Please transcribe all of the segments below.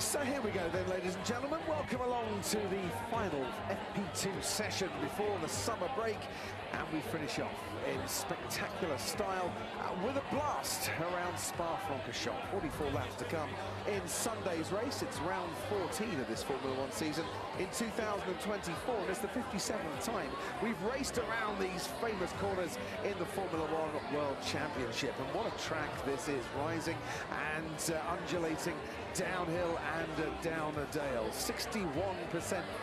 So here we go then, ladies and gentlemen. Welcome along to the final FP2 session before the summer break. And we finish off in spectacular style with a blast around Spa-Francorchamps. 44 laps to come in Sunday's race. It's round 14 of this Formula One season in 2024. And it's the 57th time we've raced around these famous corners in the Formula One World Championship. And what a track this is, rising and undulating downhill and down a dale. 61%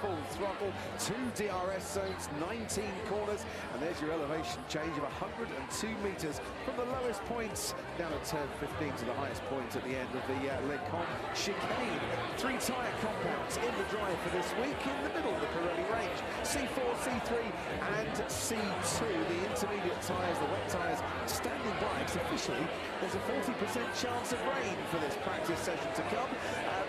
full throttle, 2 DRS zones, 19 corners, and there's your elevation change of 102 metres from the lowest points down at turn 15 to the highest point at the end of the Le Combe chicane. 3 tyre compounds in the drive for this week in the middle of the Pirelli range. C4, C3 and C2. The intermediate tyres, the wet tyres, standing by because officially there's a 40% chance of rain for this practice session to come.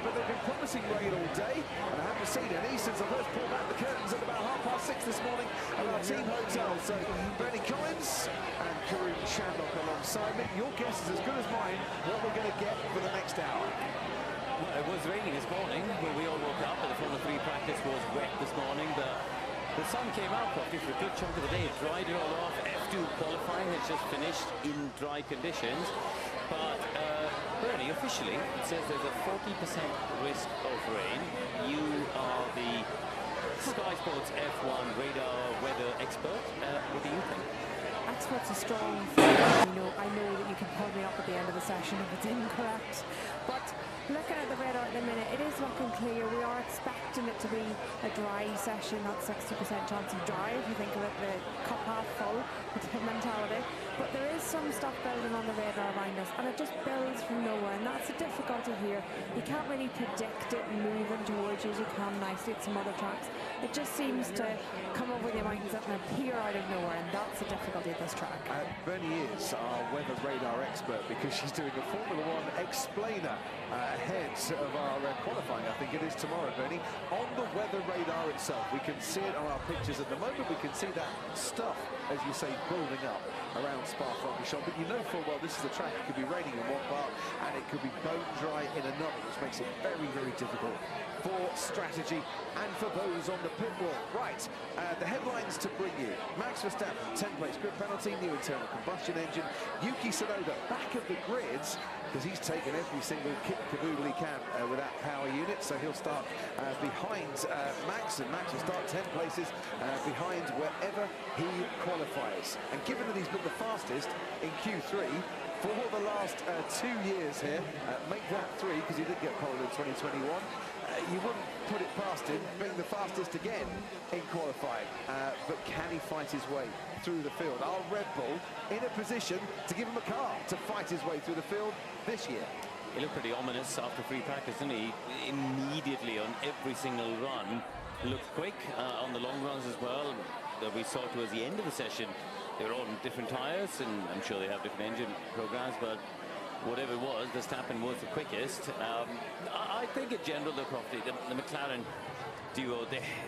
But they've been promising rain all day, and I haven't seen any since I first pulled back the curtains at about 6:30 this morning at our team hotel. So Bernie Collins and Karun Chandler alongside me. Your guess is as good as mine what we're going to get for the next hour. Well, it was raining this morning when we all woke up, but the Formula 3 practice was wet this morning. The sun came out properly for a good chunk of the day. It dried it all off. F2 qualifying has just finished in dry conditions. But Bernie, officially, it says there's a 40% risk of rain. You are the Sky Sports F1 radar weather expert. What do you think? Expert's a strong thing. I know that you can pull me up at the end of the session if it's incorrect. But looking at the radar at the minute, it is looking clear. We are expecting it to be a dry session, not 60% chance of dry. If you think of it, the cup half full mentality. But there is some stuff building on the radar around us, and it just builds from nowhere. And that's the difficulty here. You can't really predict it moving towards you as you can nicely at some other tracks. It just seems to come over the mountains and appear out of nowhere, and that's the difficulty of this track. Bernie is our weather radar expert because she's doing a Formula One explainer ahead of our qualifying. I think it is tomorrow, Bernie. On the weather radar itself, we can see it on our pictures at the moment. We can see that stuff, as you say, building up around Spa-Francorchamps. But you know full well this is a track. It could be raining in one part and it could be bone dry in another, which makes it very, very difficult for strategy and for those on the pit wall. Right, the headlines to bring you. Max Verstappen, 10th place grid penalty, new internal combustion engine. Yuki Tsunoda back of the grids because he's taken every single kit caboodle he can with that power unit, so he'll start behind Max, and Max will start 10 places behind wherever he qualifies. And given that he's been the fastest in Q3 for the last 2 years here, make that 3 because he did get pole in 2021. You wouldn't put it past him being the fastest again in qualifying, but can he fight his way through the field? Are Red Bull in a position to give him a car to fight his way through the field this year? He looked pretty ominous after free practice, didn't he? Immediately on every single run, looked quick on the long runs as well. That we saw towards the end of the session, they were all on different tyres, and I'm sure they have different engine programs, but whatever it was, Verstappen was the quickest. I think in general, the McLaren duo,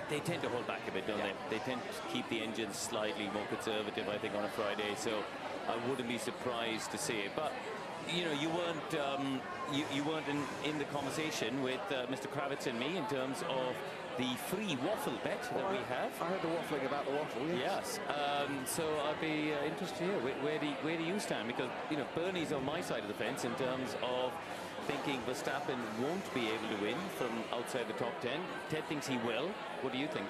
they tend to hold back a bit, don't they? They tend to keep the engines slightly more conservative, I think, on a Friday, so I wouldn't be surprised to see it. But you know, you weren't in the conversation with Mr. Kravitz and me in terms of the free waffle bet that we have. I heard the waffling about the waffle. Yes. So I'd be interested to hear where do you stand? Because you know, Bernie's on my side of the fence in terms of thinking Verstappen won't be able to win from outside the top 10. Ted thinks he will. What do you think?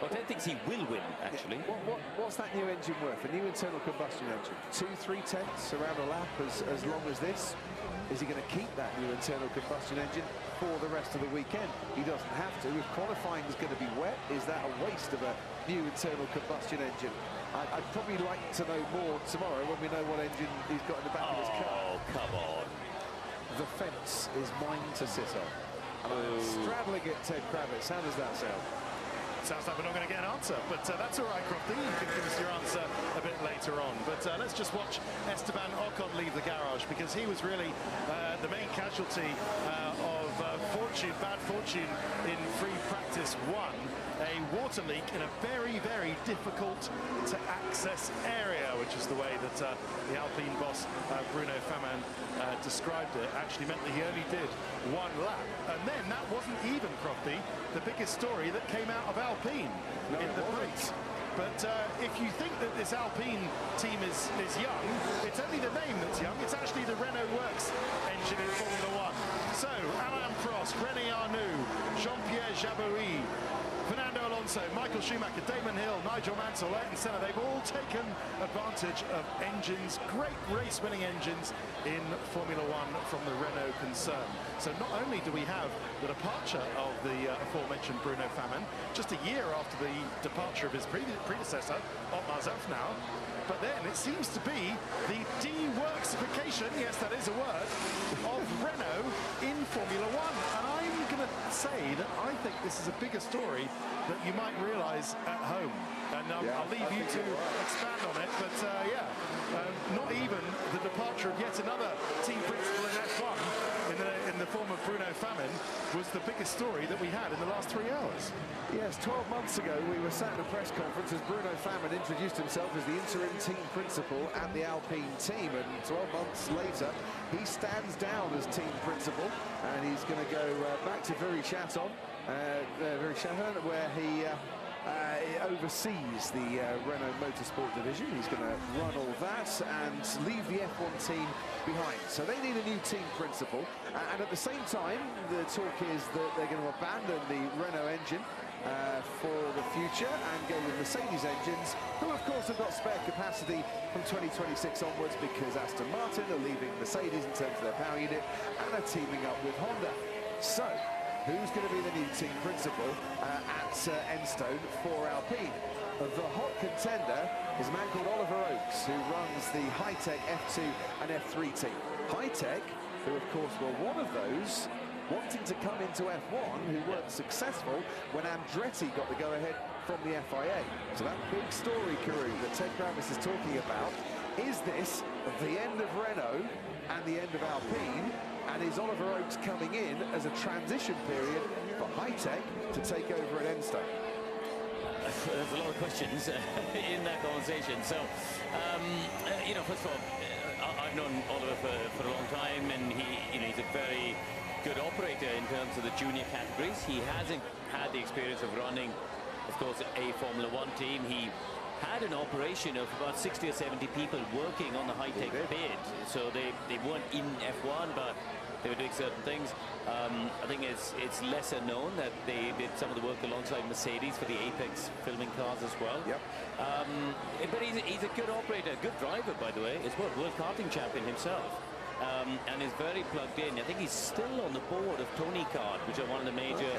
Well, Ted thinks he will win, actually. What's that new engine worth? A new internal combustion engine? 2-3 tenths around a lap as long as this? Is he going to keep that new internal combustion engine for the rest of the weekend? He doesn't have to. If qualifying is going to be wet, is that a waste of a new internal combustion engine? I'd probably like to know more tomorrow when we know what engine he's got in the back of his car. Oh, come on. The fence is mine to sit on. And I'm straddling it, Ted Kravitz. How does that sound? Sounds like we're not going to get an answer, but that's all right, Crofty. You can give us your answer a bit later on. But let's just watch Esteban Ocon leave the garage, because he was really the main casualty of bad fortune in free practice 1. a water leak in a very, very difficult to access area, which is the way that the Alpine boss, Bruno Famin, described it. Actually meant that he only did one lap. And then that wasn't even, Crofty, the biggest story that came out of Alpine in the Prix. But if you think that this Alpine team is young, it's only the name that's young. It's actually the Renault Works engine in Formula 1. So, Alain Prost, René Arnoux, Jean-Pierre Jabouille, Fernando Alonso, Michael Schumacher, Damon Hill, Nigel Mansell, Ayrton Senna, they've all taken advantage of engines, great race-winning engines in Formula 1 from the Renault concern. So not only do we have the departure of the aforementioned Bruno Famin, just a year after the departure of his predecessor, Otmar Zafnauer, but then it seems to be the de-worksification, yes, that is a word, of Renault in Formula 1. And I'm going to say that I think this is a bigger story that you might realise at home. And I'll leave you to expand on it. But not even the departure of yet another team principal in F1 in the form of Bruno Famin was the biggest story that we had in the last 3 hours. Yes, 12 months ago we were sat in a press conference as Bruno Famin introduced himself as the interim team principal at the Alpine team, and 12 months later he stands down as team principal and he's going to go back to Viry-Châtillon, where he oversees the Renault Motorsport division. He's going to run all that and leave the F1 team behind. So they need a new team principal. And at the same time, the talk is that they're going to abandon the Renault engine for the future and go with Mercedes engines, who of course have got spare capacity from 2026 onwards because Aston Martin are leaving Mercedes in terms of their power unit and are teaming up with Honda. So, who's going to be the new team principal at Enstone for Alpine? The hot contender is a man called Oliver Oakes, who runs the High-Tech F2 and F3 team. High-Tech, who of course were one of those wanting to come into F1 who weren't successful when Andretti got the go-ahead from the FIA. So that big story, Karoo, that Ted Kravis is talking about, is this the end of Renault and the end of Alpine? And is Oliver Oakes coming in as a transition period for High-Tech to take over at Enstone? There's a lot of questions in that conversation. So, you know, first of all, I've known Oliver for a long time, and he's a very good operator in terms of the junior categories. He hasn't had the experience of running, of course, a Formula 1 team. He had an operation of about 60 or 70 people working on the High-Tech bid. So they weren't in F1, but they were doing certain things. I think it's lesser known that they did some of the work alongside Mercedes for the Apex filming cars as well. Yep. But he's a good operator, a good driver, by the way, as well, world karting champion himself. And is very plugged in. I think he's still on the board of Tony Kart, which are one of the major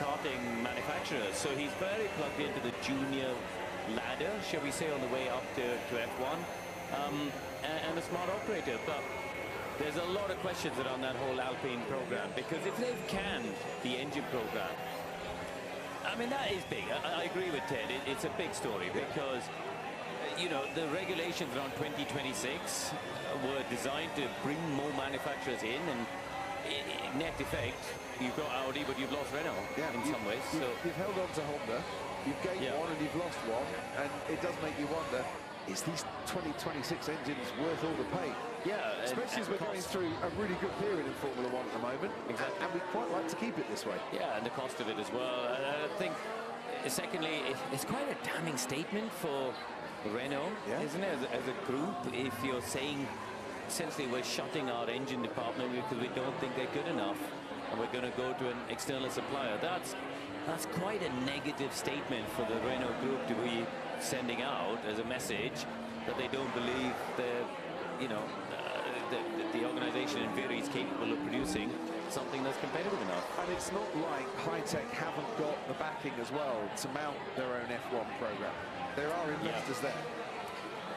karting manufacturers. So he's very plugged into the junior ladder, shall we say, on the way up to F1, and a smart operator. But there's a lot of questions around that whole Alpine program, because if they've canned the engine program, I mean, that is big. I agree with Ted. It's a big story because, you know, the regulations around 2026 were designed to bring more manufacturers in, and net effect, you've got Audi, but you've lost Renault in some ways. So you've held on to Honda, you've gained one and you've lost one, and it does make you wonder, is these 2026 engines worth all the pain? Yeah, especially as we're going through a really good period in Formula 1 at the moment. Exactly. And we quite like to keep it this way. Yeah, and the cost of it as well. I think, secondly, it's quite a damning statement for Renault, isn't it, as a group, if you're saying essentially we're shutting our engine department because we don't think they're good enough and we're going to go to an external supplier. That's quite a negative statement for the Renault group to be sending out as a message that they don't believe the organization in Viry is capable of producing something that's competitive enough. And it's not like High-Tech haven't got the backing as well to mount their own F1 program. There are investors there.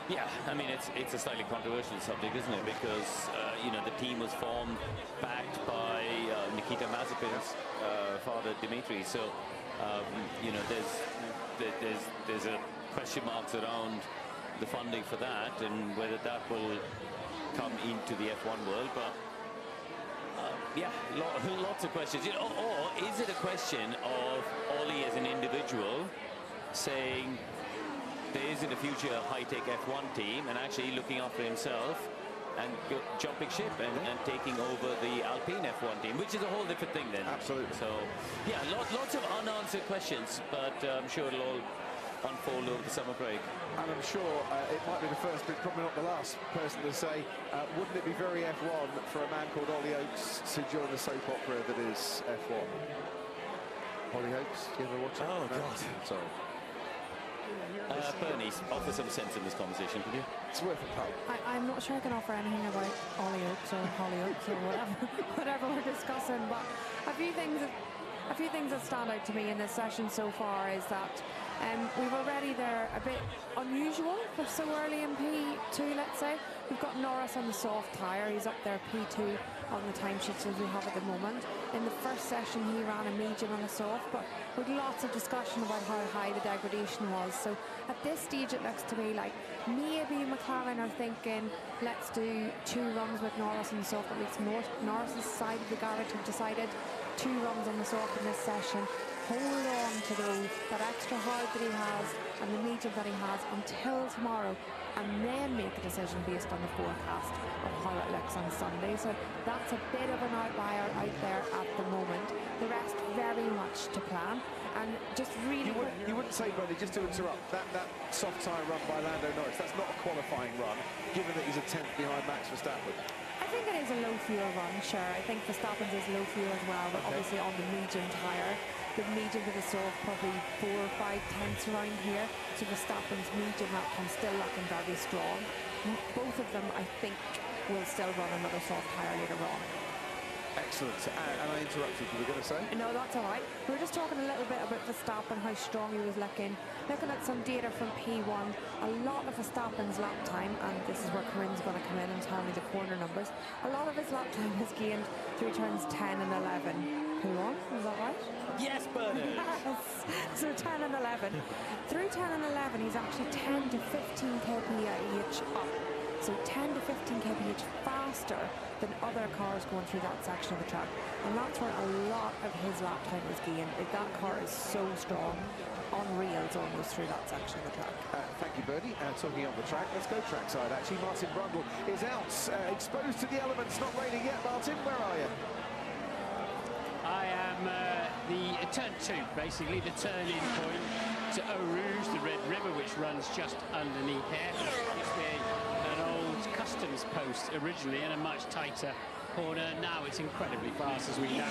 Yeah, I mean, it's a slightly controversial subject, isn't it? Because, you know, the team was formed, backed by Nikita Mazepin's father, Dimitri. So, you know, there's a question marks around the funding for that and whether that will come into the F1 world. But Yeah, lots of questions. You know, or is it a question of Ollie as an individual saying there isn't a future high-tech F1 team and actually looking after himself and jumping ship and taking over the Alpine F1 team, which is a whole different thing then. Absolutely. So, yeah, lots of unanswered questions, but I'm sure it'll all unfold over the summer break. And I'm sure it might be the first, but probably not the last person to say, wouldn't it be very F1 for a man called Ollie Oakes to join the soap opera that is F1? Ollie Oakes, do you ever watch it? Oh, no? God. Sorry. Bernie, offer some sense in this conversation, could you? It's worth a pub. I'm not sure I can offer anything about Ollie Oakes or Holly Oakes or whatever we're discussing, but a few things that stand out to me in this session so far is that we've already there a bit unusual for so early in P2, let's say. We've got Norris on the soft tyre. He's up there P2 on the timesheets as we have at the moment. In the first session he ran a medium and a soft, but with lots of discussion about how high the degradation was. So at this stage it looks to me like maybe McLaren are thinking let's do 2 runs with Norris on the soft. At least Norris's side of the garage have decided 2 runs on the soft in this session. Hold on to that extra hard that he has and the medium that he has until tomorrow, and then make a decision based on the forecast of how it looks on Sunday. So that's a bit of an outlier out there at the moment. The rest very much to plan, and just really... You wouldn't say, Bernie, just to interrupt, that soft tyre run by Lando Norris, that's not a qualifying run, given that he's a 10th behind Max Verstappen. I think it is a low fuel run, sure. I think Verstappen's is low fuel as well, but obviously on the medium tyre. The medium to the soft probably 4 or 5 tenths around here. So Verstappen's medium lap time still looking very strong. Both of them, I think, will still run another soft tyre later on. Excellent. And I interrupted, you were going to say? No, that's all right. We were just talking a little bit about Verstappen, how strong he was looking. Looking at some data from P1, a lot of Verstappen's lap time, and this is where Corinne's going to come in and tell me the corner numbers. A lot of his lap time was gained through turns 10 and 11. Who won? Is that right? Yes, Bernard. Yes. So 10 and 11. Through 10 and 11, he's actually 10 to 15 kph up. So 10 to 15 kph faster than other cars going through that section of the track. And that's where a lot of his lap time is gained. That car is so strong, on rails almost through that section of the track. Thank you, Bernie. Talking on the track, let's go trackside. Actually, Martin Brundle is out, exposed to the elements, not raining yet. Martin, where are you? I am the turn 2, basically the turn-in point to Eau Rouge, the Red River, which runs just underneath here. It's been an old customs post originally and a much tighter corner. Now it's incredibly fast, as we know,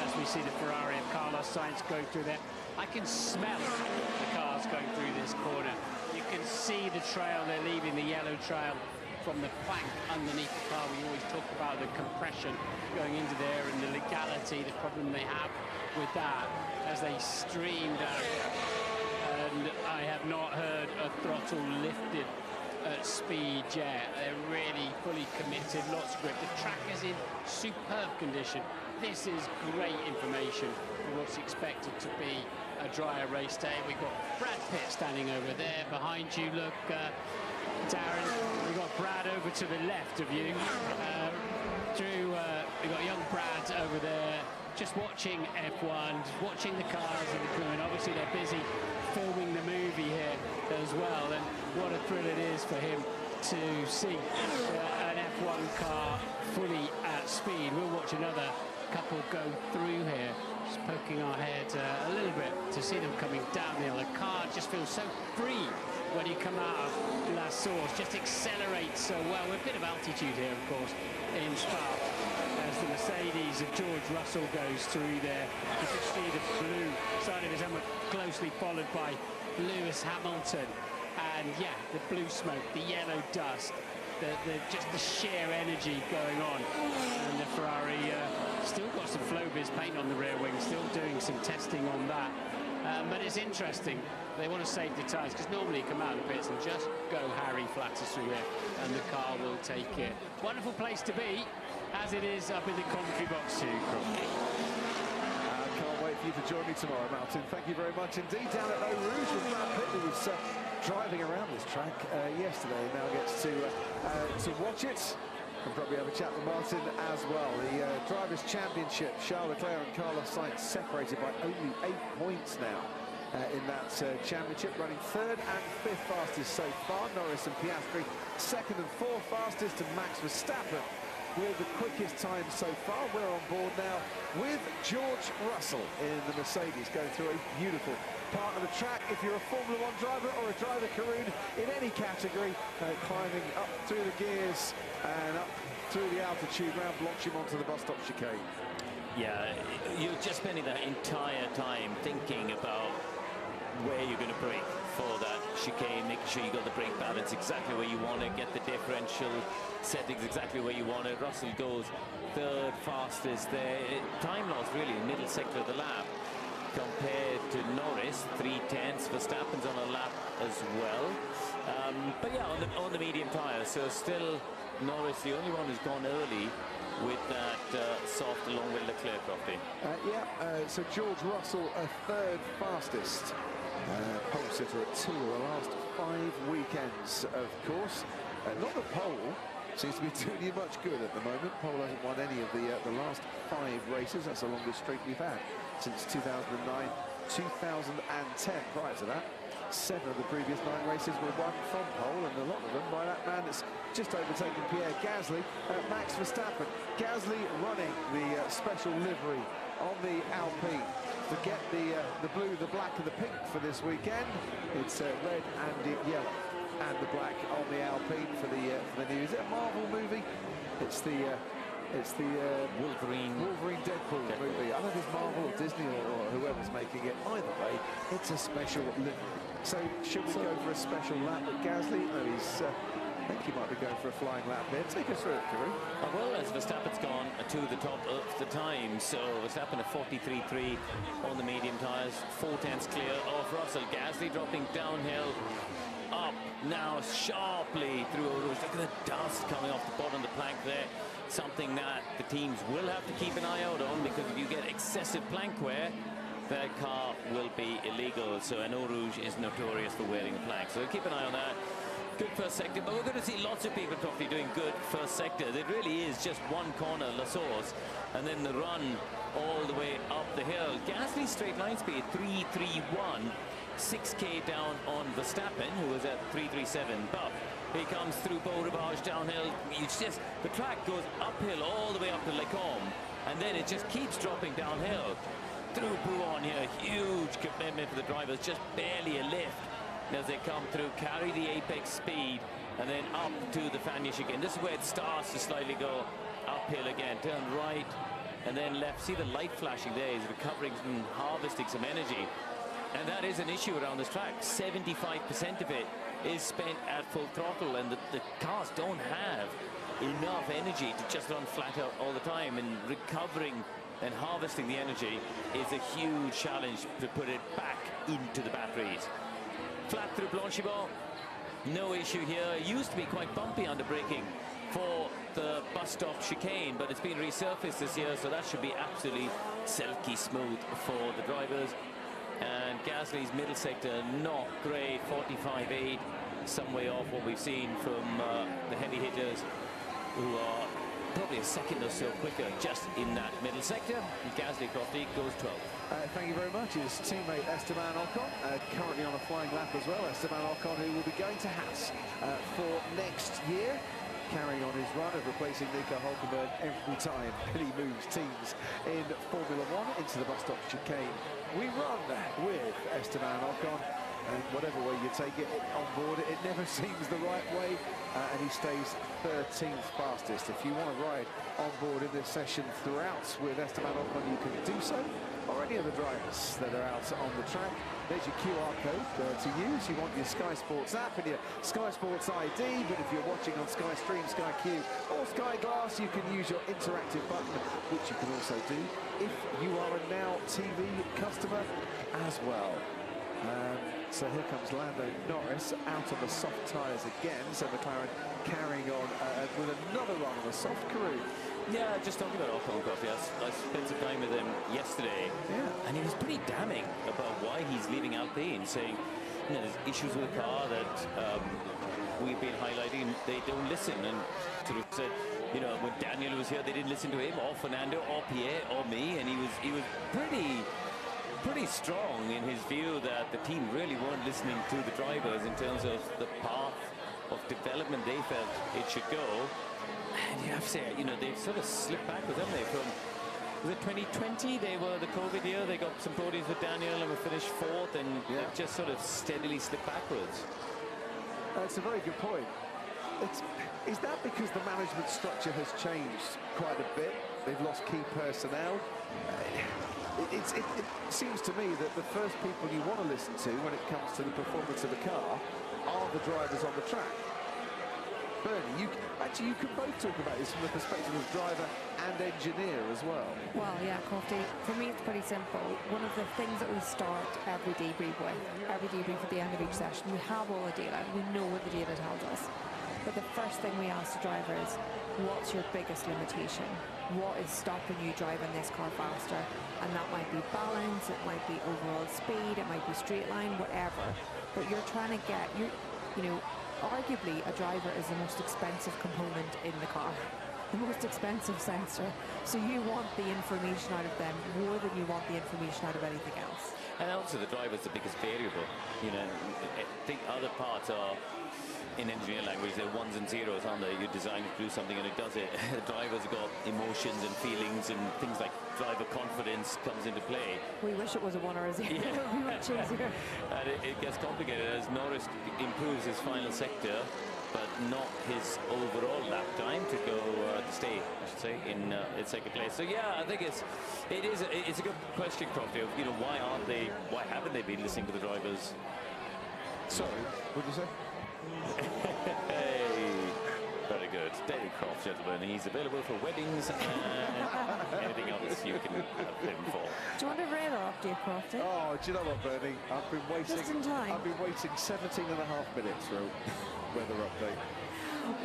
as we see the Ferrari of Carlos Sainz going through there. I can smell the cars going through this corner. You can see the trail, they're leaving the yellow trail from the plank underneath the car. We always talk about the compression going into there and the legality, the problem they have with that as they stream down. And I have not heard a throttle lifted at speed yet. They're really fully committed, lots of grip. The track is in superb condition. This is great information for what's expected to be a drier race day. We've got Brad Pitt standing over there behind you. Look, Darren, we've got Brad over to the left of you. We've got young Brad over there just watching F1, watching the cars and the crew, and obviously they're busy filming the movie here as well. And what a thrill it is for him to see an F1 car fully at speed. We'll watch another couple go through here, just poking our head a little bit to see them coming downhill. The car just feels so free when you come out of La Source, just accelerates so well. With a bit of altitude here, of course, in Spa, as the Mercedes of George Russell goes through there. You can see the blue side of his helmet closely followed by Lewis Hamilton. And yeah, the blue smoke, the yellow dust, just the sheer energy going on. And the Ferrari still got some Flowbiz paint on the rear wing, still doing some testing on that. But it's interesting, they want to save the tyres, because normally you come out of the pits and just go Harry Flatters through here, and the car will take it. Wonderful place to be, as it is up in the commentary box too, Can't wait for you to join me tomorrow, Martin. Thank you very much indeed. Down at Eau Rouge with Brad Pitt, who was driving around this track yesterday, and now gets to watch it. And probably have a chat with Martin as well. The Drivers' Championship, Charles Leclerc and Carlos Sainz separated by only 8 points now in that championship, running 3rd and 5th fastest so far. Norris and Piastri 2nd and 4th fastest, and Max Verstappen with the quickest time so far. We're on board now with George Russell in the Mercedes, going through a beautiful part of the track. If you're a Formula 1 driver or a driver Karun in any category, climbing up through the gears and up through the altitude round Blanchimont to the bus stop chicane. Yeah, you're just spending that entire time thinking about where you're going to brake for that chicane, making sure you got the brake balance exactly where you want it, get the differential settings exactly where you want it. Russell goes 3rd fastest there. Time loss really in the middle sector of the lap compared to Norris, 3/10. Verstappen's on a lap as well. But yeah, on the medium tyre, so still Norris the only one who's gone early with that soft along with Leclerc, Crofty. So George Russell, a 3rd fastest. Pole sitter at 2 of the last 5 weekends, of course. Not the pole seems to be doing you much good at the moment. Pole hasn't won any of the last 5 races. That's the longest streak we've had since 2009, 2010. Prior to that, 7 of the previous 9 races were won from pole, and a lot of them by that man that's just overtaken Pierre Gasly, Max Verstappen. Gasly running the special livery on the Alpine. Forget the blue, the black and the pink for this weekend. It's red and yellow and the black on the Alpine for the new. Is it a Marvel movie? It's the Wolverine Deadpool movie. I don't know if it's Marvel or Disney or whoever's making it. Either way, it's a special livery. So should we go for a special lap with Gasly? No, I think he might be going for a flying lap here. Take us through it, Karun. Well, as Verstappen's gone to the top of the time, so Verstappen at 43.3 on the medium tyres, 4/10 clear of Russell. Gasly dropping downhill, up now sharply through Eau Rouge. Look at the dust coming off the bottom of the plank there. Something that the teams will have to keep an eye out on, because if you get excessive plank wear, that car will be illegal. So Eau Rouge is notorious for wearing the plank, so keep an eye on that. Good first sector, but we're going to see lots of people probably doing good first sector. It really is just one corner, La Source, and then the run all the way up the hill. Gasly's straight line speed 3.31, 6k down on Verstappen, who was at 3.37. But he comes through Beau Rivage downhill. The track goes uphill all the way up to Lecombe, and then it just keeps dropping downhill through Bouon here. Huge commitment for the drivers, just barely a lift as they come through, carry the apex speed, and then up to the Fagnes again. This is where it starts to slightly go uphill again. Turn right and then left. See the light flashing there. He's recovering and harvesting some energy. And that is an issue around this track. 75% of it is spent at full throttle, and the cars don't have enough energy to just run flat out all the time, and recovering and harvesting the energy is a huge challenge to put it back into the batteries. Flat through Blanchimont, no issue here. It used to be quite bumpy under braking for the bus stop chicane, but it's been resurfaced this year, so that should be absolutely silky smooth for the drivers. And Gasly's middle sector, not great, 45.8, some way off what we've seen from the heavy hitters, who are probably a second or so quicker just in that middle sector. Gasly, Crofty, goes 12. Thank you very much. His teammate Esteban Ocon, currently on a flying lap as well. Esteban Ocon, who will be going to Haas for next year, carrying on his run of replacing Nico Hulkenberg every time he moves teams in Formula 1 into the bus stop chicane. We run with Esteban Ocon, and whatever way you take it on board, it never seems the right way, and he stays 13th fastest. If you want to ride on board in this session throughout with Esteban Ocon, you can do so, or any of the drivers that are out on the track. There's your QR code to use. You want your Sky Sports app and your Sky Sports ID, but if you're watching on Sky Stream, Sky Q or Sky Glass, you can use your interactive button, which you can also do if you are a Now TV customer as well. So here comes Lando Norris out on the soft tyres again. So McLaren carrying on with another run on the soft Karun. Yeah, just talking about Ocon, I spent some time with him yesterday, and he was pretty damning about why he's leaving Alpine, saying, you know, there's issues with the car that we've been highlighting. They don't listen, and sort of said, You know, when Daniel was here, they didn't listen to him, or Fernando, or Pierre, or me, and he was pretty strong in his view that the team really weren't listening to the drivers in terms of the path of development they felt it should go. And you have to say, you know, they've sort of slipped backwards, haven't they? From, was it 2020? They were the COVID year. They got some podiums with Daniel and were finished fourth, and they've just sort of steadily slipped backwards. That's a very good point. Is that because the management structure has changed quite a bit? They've lost key personnel. It seems to me that the first people you want to listen to when it comes to the performance of a car are the drivers on the track. Bernie, you can both talk about this from the perspective of driver and engineer as well. Well, yeah, Crofty, for me it's pretty simple. One of the things that we start every debrief with, every debrief at the end of each session, we have all the data, we know what the data tells us. But the first thing we ask the driver is, what's your biggest limitation? What is stopping you driving this car faster? And that might be balance, it might be overall speed, it might be straight line, whatever. But you're trying to get, you know, arguably a driver is the most expensive component in the car, the most expensive sensor. So you want the information out of them more than you want the information out of anything else. And also the driver's the biggest variable. You know, I think other parts are, in engineering language, they're ones and zeros, aren't they? You design to do something and it does it. The driver's got emotions and feelings, and things like driver confidence comes into play. We wish it was a 1 or a 0. Yeah. It would be much easier. And it gets complicated as Norris improves his final sector, but not his overall lap time to go to stay, I should say, in second place. So yeah, I think it's a good question, Crofty. You know, why haven't they been listening to the drivers? Sorry, what did you say? Hey, very good. David Croft, gentlemen. He's available for weddings and anything else you can have him for. Do you want a radar update, Crofty? Oh, do you know what, Bernie? I've been waiting. Just in time. I've been waiting 17 and a half minutes for a weather update.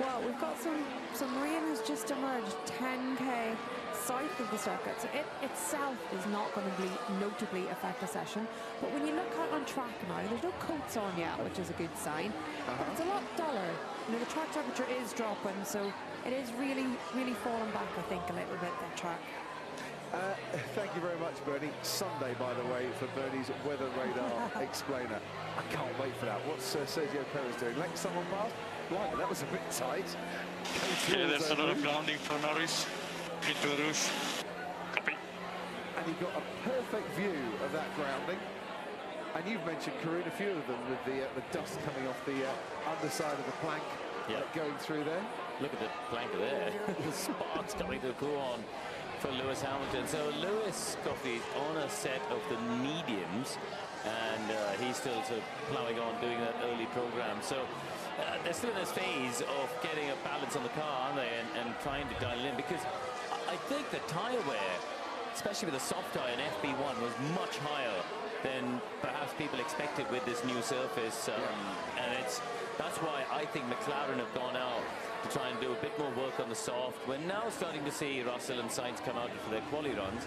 Well, we've got some rain has just emerged 10k south of the circuit, so it itself is not going to notably affect the session. But when you look out on track now, there's no coats on yet, which is a good sign. But it's a lot duller. You know, the track temperature is dropping, so it is really, really falling back, I think, a little bit, that track. Thank you very much, Bernie. Sunday, by the way, for Bernie's weather radar explainer. I can't wait for that. What's Sergio Perez doing? Let someone pass? Blimey, that was a bit tight. Okay, there's another grounding for Norris. Into Rouge. Copy. And he got a perfect view of that grounding. And you've mentioned, Karun, a few of them with the dust coming off the underside of the plank going through there. Look at the plank there. The sparks coming to cool on for Lewis Hamilton. So Lewis Coffey on a set of the mediums, and he's still sort of ploughing on, doing that early program. So they're still in this phase of getting a balance on the car, aren't they, and trying to dial it in, because I think the tyre wear, especially with the soft tyre in FP1, was much higher than perhaps people expected with this new surface, and that's why I think McLaren have gone out to try and do a bit more work on the soft. We're now starting to see Russell and Sainz come out for their quali runs,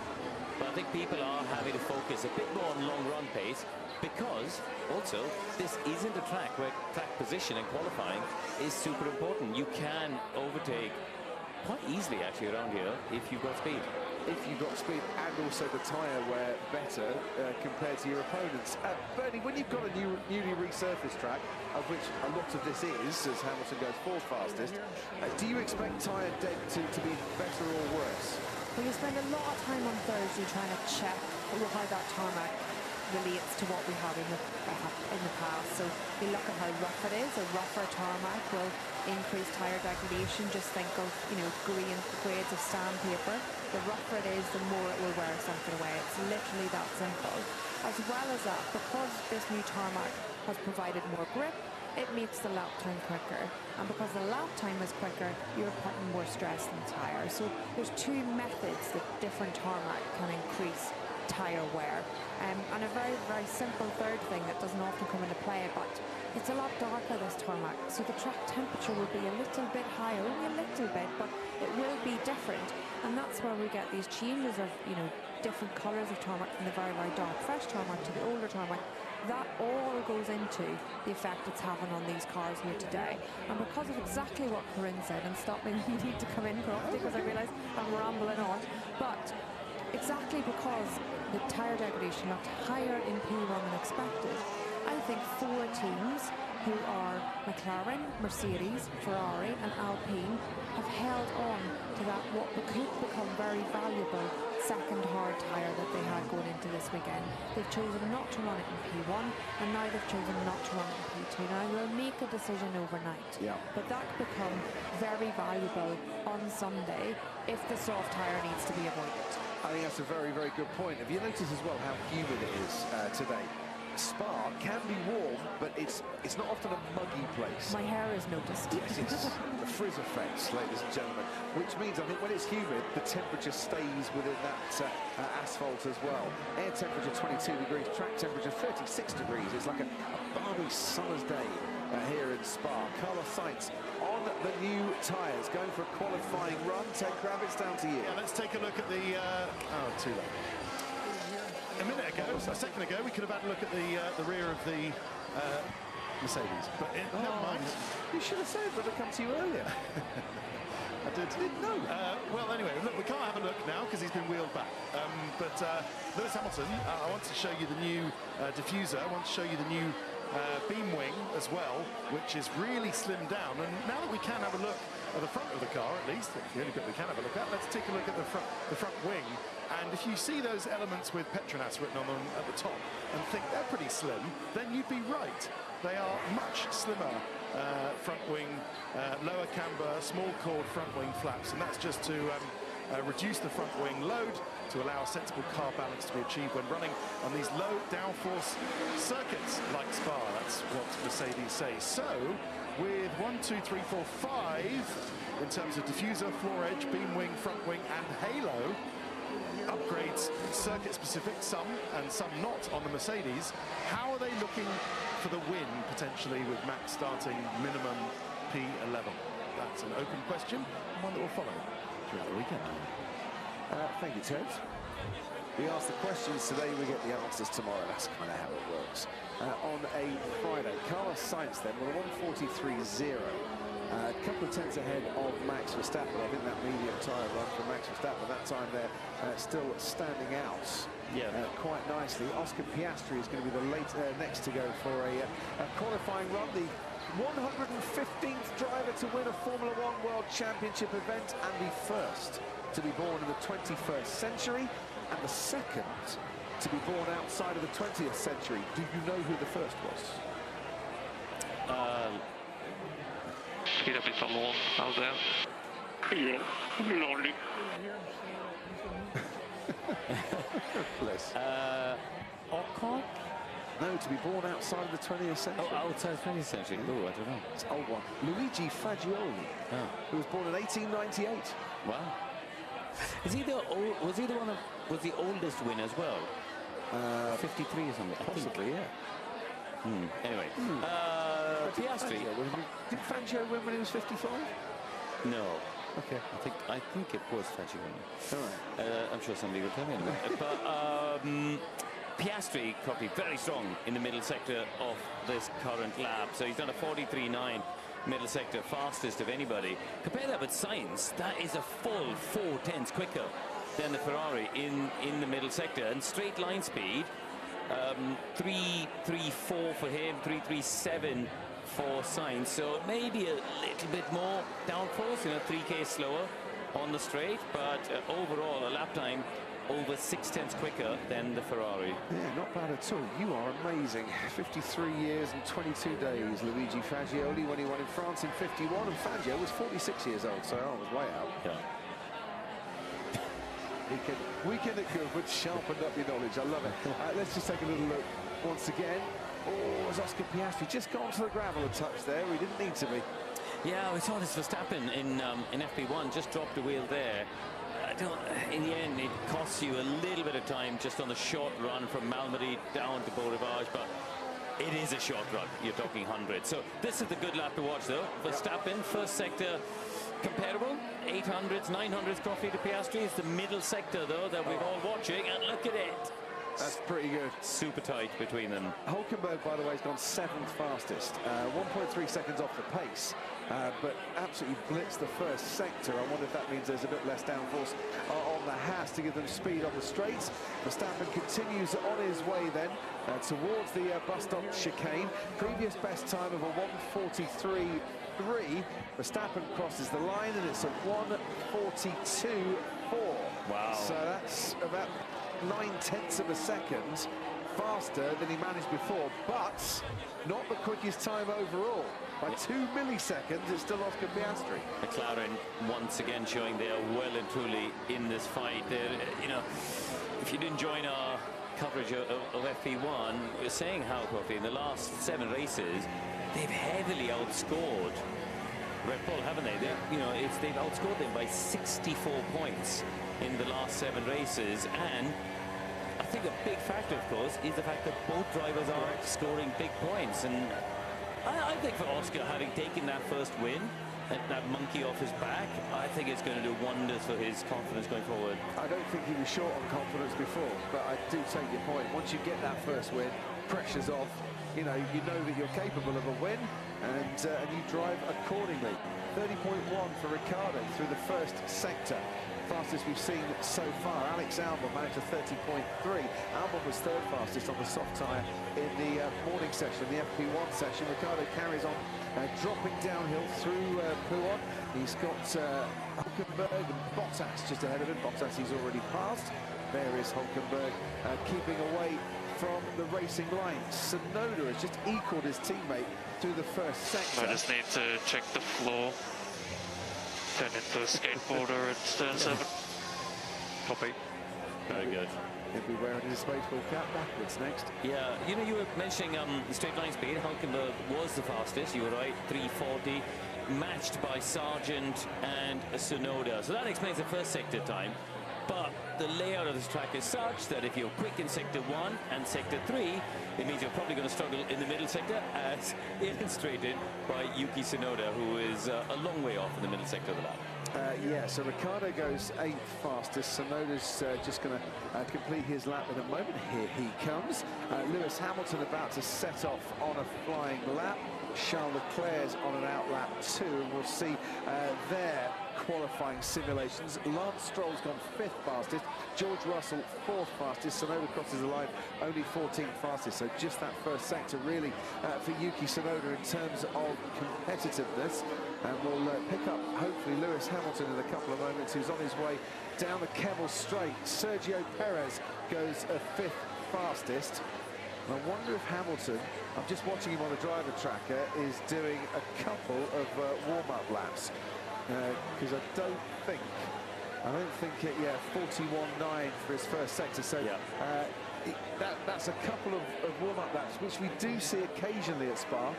but I think people are having to focus a bit more on long run pace, because also this isn't a track where track position and qualifying is super important. You can overtake quite easily actually around here if you've got speed. If you've got speed, and also the tyre wear better compared to your opponents. Bernie, when you've got a newly resurfaced track, of which a lot of this is, as Hamilton goes fourth fastest, do you expect tyre dent to be better or worse? Well, you spend a lot of time on Thursday trying to check how that tarmac relates to what we have in the past. So you look at how rough it is. A rougher tarmac will increase tyre degradation. Just think of, you know, grades of sandpaper. The rougher it is, the more it will wear something away. It's literally that simple. As well as that, because this new tarmac has provided more grip, it makes the lap time quicker. And because the lap time is quicker, you're putting more stress in the tyre. So there's two methods that different tarmac can increase tyre wear. And a very, very simple third thing that doesn't often come into play, but it's a lot darker, this tarmac, so the track temperature will be a little bit higher, only a little bit, but it will be different. And that's where we get these changes of, you know, different colours of tarmac, from the very, very dark fresh tarmac to the older tarmac. that all goes into the effect it's having on these cars here today. And because of exactly what Corinne said, and stop me when you need to come in, Crofty, because I realise I'm rambling on, but exactly because the tyre degradation looked higher in P1 than expected, I think 4 teams who are McLaren, Mercedes, Ferrari and Alpine have held on to that what could become very valuable second hard tyre that they had going into this weekend. They've chosen not to run it in P1 and now they've chosen not to run it in P2. Now they'll make a decision overnight, but that could become very valuable on Sunday if the soft tyre needs to be avoided. I think that's a very, very good point. Have you noticed as well how humid it is today? Spa can be warm, but it's not often a muggy place. My hair is noticed. Yes, it's the frizz effects, ladies and gentlemen, which means I think when it's humid, the temperature stays within that asphalt as well. Air temperature 22 degrees, track temperature 36 degrees. It's like a balmy summer's day here in Spa. Carlos Sainz on the new tyres, going for a qualifying run. Ted Kravitz, down to you. Yeah, let's take a look at the... oh, too late. A second ago, we could have had a look at the rear of the Mercedes, but never mind. You should have said it, but I come to you earlier. I didn't know. Well, anyway, look, we can't have a look now because he's been wheeled back. But Lewis Hamilton, I want to show you the new diffuser. I want to show you the new beam wing as well, which is really slimmed down. And now that we can have a look at the front of the car, at least, it's the only bit we can have a look at, let's take a look at the front wing. And if you see those elements with Petronas written on them at the top and think they're pretty slim, then you'd be right. They are much slimmer front wing, lower camber, small chord front wing flaps, and that's just to reduce the front wing load to allow a sensible car balance to be achieved when running on these low downforce circuits like Spa. That's what Mercedes say. So, with 1, 2, 3, 4, 5 in terms of diffuser, floor edge, beam wing, front wing, and halo, upgrades circuit-specific, some and some not on the Mercedes. How are they looking for the win, potentially, with Max starting minimum P11? That's an open question, and one that will follow throughout the weekend. Thank you, Ted. We ask the questions today, we get the answers tomorrow. That's kind of how it works. On a Friday, Carlos Sainz then with a 1:43.0. A couple of tenths ahead of Max Verstappen. I think that medium tyre run for Max Verstappen, that time there still standing out quite nicely. Oscar Piastri is going to be the next to go for a qualifying run. The 115th driver to win a Formula One World Championship event and the first to be born in the 21st century and the second to be born outside of the 20th century. Do you know who the first was? Get a bit along out there. Yeah, lonely. Bless. Ocon? No, to be born outside of the 20th century. Oh, outside the 20th century. Oh, I don't know. It's an old one. Luigi Fagioli, who was born in 1898. Wow. Is he the old, was he the one of, was the oldest win as well? 53 or something. Possibly, yeah. Anyway, Piastri. Did Fangio win when he was 55? No. Okay. I think it was Fangio. All right. I'm sure somebody will tell me anyway. But Piastri probably very strong in the middle sector of this current lap. So he's done a 43.9 middle sector, fastest of anybody. Compare that with Sainz. That is a full 4 tenths quicker than the Ferrari in the middle sector. And straight line speed, 3.34 for him, 3.37 for Sainz. So maybe a little bit more downforce, 3k slower on the straight, but overall a lap time over 6 tenths quicker than the Ferrari. Yeah, not bad at all. You are amazing. 53 years and 22 days, Luigi Fagioli, when he won in France in 51, and Fangio was 46 years old, so I was way out. Yeah. Weekend at Goodwood sharpened up your knowledge. I love it. Let's just take a little look once again. Oh, has Oscar Piastri just gone to the gravel a touch there? He didn't need to be. Yeah, we saw this Verstappen in FP1, just dropped the wheel there. In the end, it costs you a little bit of time just on the short run from Malmedy down to Beau Rivage, but it is a short run. You're talking hundreds. So this is the good lap to watch, though. Verstappen, first sector comparable, 800s, 900s Crofty to Piastri. It's the middle sector, though, that we're all watching, and look at it. That's pretty good. Super tight between them. Hulkenberg, by the way, has gone 7th fastest, 1.3 seconds off the pace, but absolutely blitzed the first sector. I wonder if that means there's a bit less downforce on the Haas to give them speed on the straights. Verstappen continues on his way then towards the bus stop chicane. Previous best time of a 1:43.3. Verstappen crosses the line and it's a 1:42.4. Wow. So that's about 9/10 of a second faster than he managed before, but not the quickest time overall. By 2 milliseconds, it's still Oscar Piastri. McLaren once again showing they are well and truly in this fight. They're, you know, if you didn't join our coverage of FP1, we're saying how quickly in the last 7 races they've heavily outscored Red Bull, haven't they? They've outscored them by 64 points in the last 7 races, and I think a big factor, of course, is the fact that both drivers are scoring big points. And I think for Oscar, having taken that first win, that monkey off his back, I think it's going to do wonders for his confidence going forward. I don't think he was short on confidence before, but I do take your point. Once you get that first win, pressure's off. You know that you're capable of a win, and you drive accordingly. 30.1 for Ricciardo through the first sector. Fastest we've seen so far. Alex Albon managed a 30.3. Albon was 3rd fastest on the soft tyre in the morning session, the FP1 session. Ricciardo carries on dropping downhill through Pouon. He's got Hulkenberg and Bottas just ahead of him. Bottas he's already passed. There is Hulkenberg keeping away from the racing line. Tsunoda has just equalled his teammate through the first sector. I just need to check the floor. Turn into a skateboarder at turn 7. Copy. Very good. He'll be wearing his baseball cap backwards next. Yeah, you know, you were mentioning the straight line speed. Hulkenberg was the fastest, you were right, 3:40, matched by Sargent and Tsunoda. So that explains the first sector time. But the layout of this track is such that if you're quick in sector 1 and sector 3, it means you're probably going to struggle in the middle sector, as illustrated by Yuki Tsunoda, who is a long way off in the middle sector of the lap. Yeah, so Ricciardo goes 8th fastest. Tsunoda's just going to complete his lap in a moment. Here he comes. Lewis Hamilton about to set off on a flying lap. Charles Leclerc's on an out lap too, and we'll see their qualifying simulations. Lance Stroll's gone 5th fastest. George Russell 4th fastest. Tsunoda crosses the line only 14th fastest. So just that first sector really for Yuki Tsunoda in terms of competitiveness. And we'll pick up hopefully Lewis Hamilton in a couple of moments, who's on his way down the Kemmel Straight. Sergio Perez goes 5th fastest. I wonder if Hamilton, I'm just watching him on the driver tracker, is doing a couple of warm-up laps, because I don't think, 41.9 for his first sector. So yeah. That's a couple of warm-up laps, which we do see occasionally at Spa.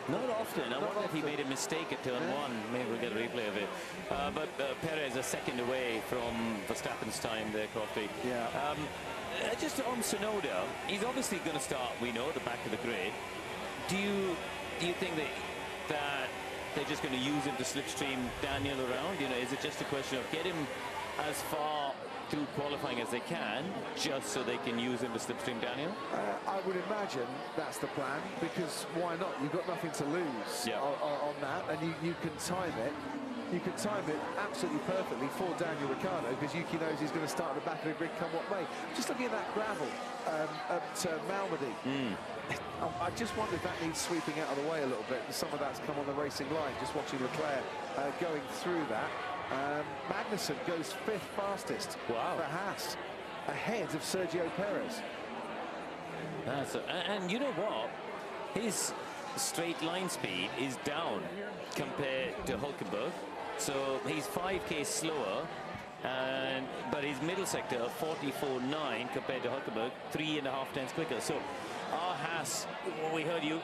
Not often. I wonder if he made a mistake at turn 1. Maybe we'll get a replay of it. But Perez a second away from Verstappen's time there, Crofty. Yeah. Just on Tsunoda, he's obviously going to start, we know, at the back of the grid. Do you think that they're just going to use him to slipstream Daniel around? You know, is it just a question of get him as far through qualifying as they can, just so they can use him to slipstream Daniel? I would imagine that's the plan, because why not? You've got nothing to lose on that, and you can time it. You can time it absolutely perfectly for Daniel Ricciardo, because Yuki knows he's going to start at the back of the grid come what may. Just looking at that gravel at Malmedy, I just wonder if that needs sweeping out of the way a little bit. Some of that's come on the racing line, just watching Leclerc going through that. Magnussen goes 5th fastest for Haas, ahead of Sergio Perez. And you know what? His straight line speed is down compared to Hulkenberg. So he's 5k slower, but his middle sector of 44.9 compared to Hulkenberg, 3.5 tenths quicker. So our Haas, we heard you,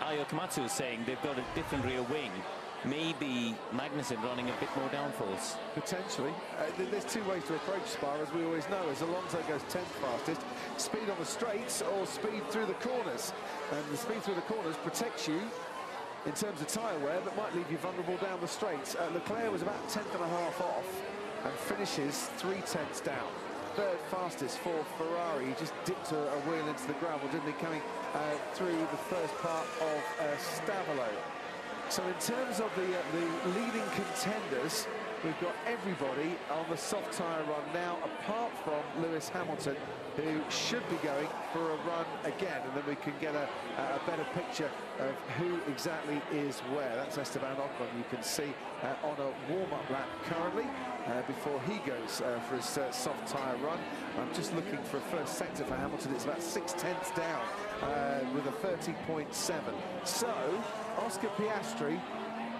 Ayo Komatsu was saying they've got a different rear wing. Maybe Magnussen running a bit more downforce. Potentially. There's 2 ways to approach Spa, as we always know. As Alonso goes 10th fastest, speed on the straights or speed through the corners. And the speed through the corners protects you in terms of tyre wear, but might leave you vulnerable down the straights. Leclerc was about 10th and a half off and finishes 3 tenths down. third fastest for Ferrari. He just dipped a wheel into the gravel, didn't he, coming through the first part of Stavolo. So in terms of the leading contenders, we've got everybody on the soft tyre run now, apart from Lewis Hamilton, who should be going for a run again, and then we can get a better picture of who exactly is where. That's Esteban Ocon, you can see on a warm-up lap currently, before he goes for his soft tyre run. I'm just looking for a first sector for Hamilton. It's about 6/10 down with a 30.7. So Oscar Piastri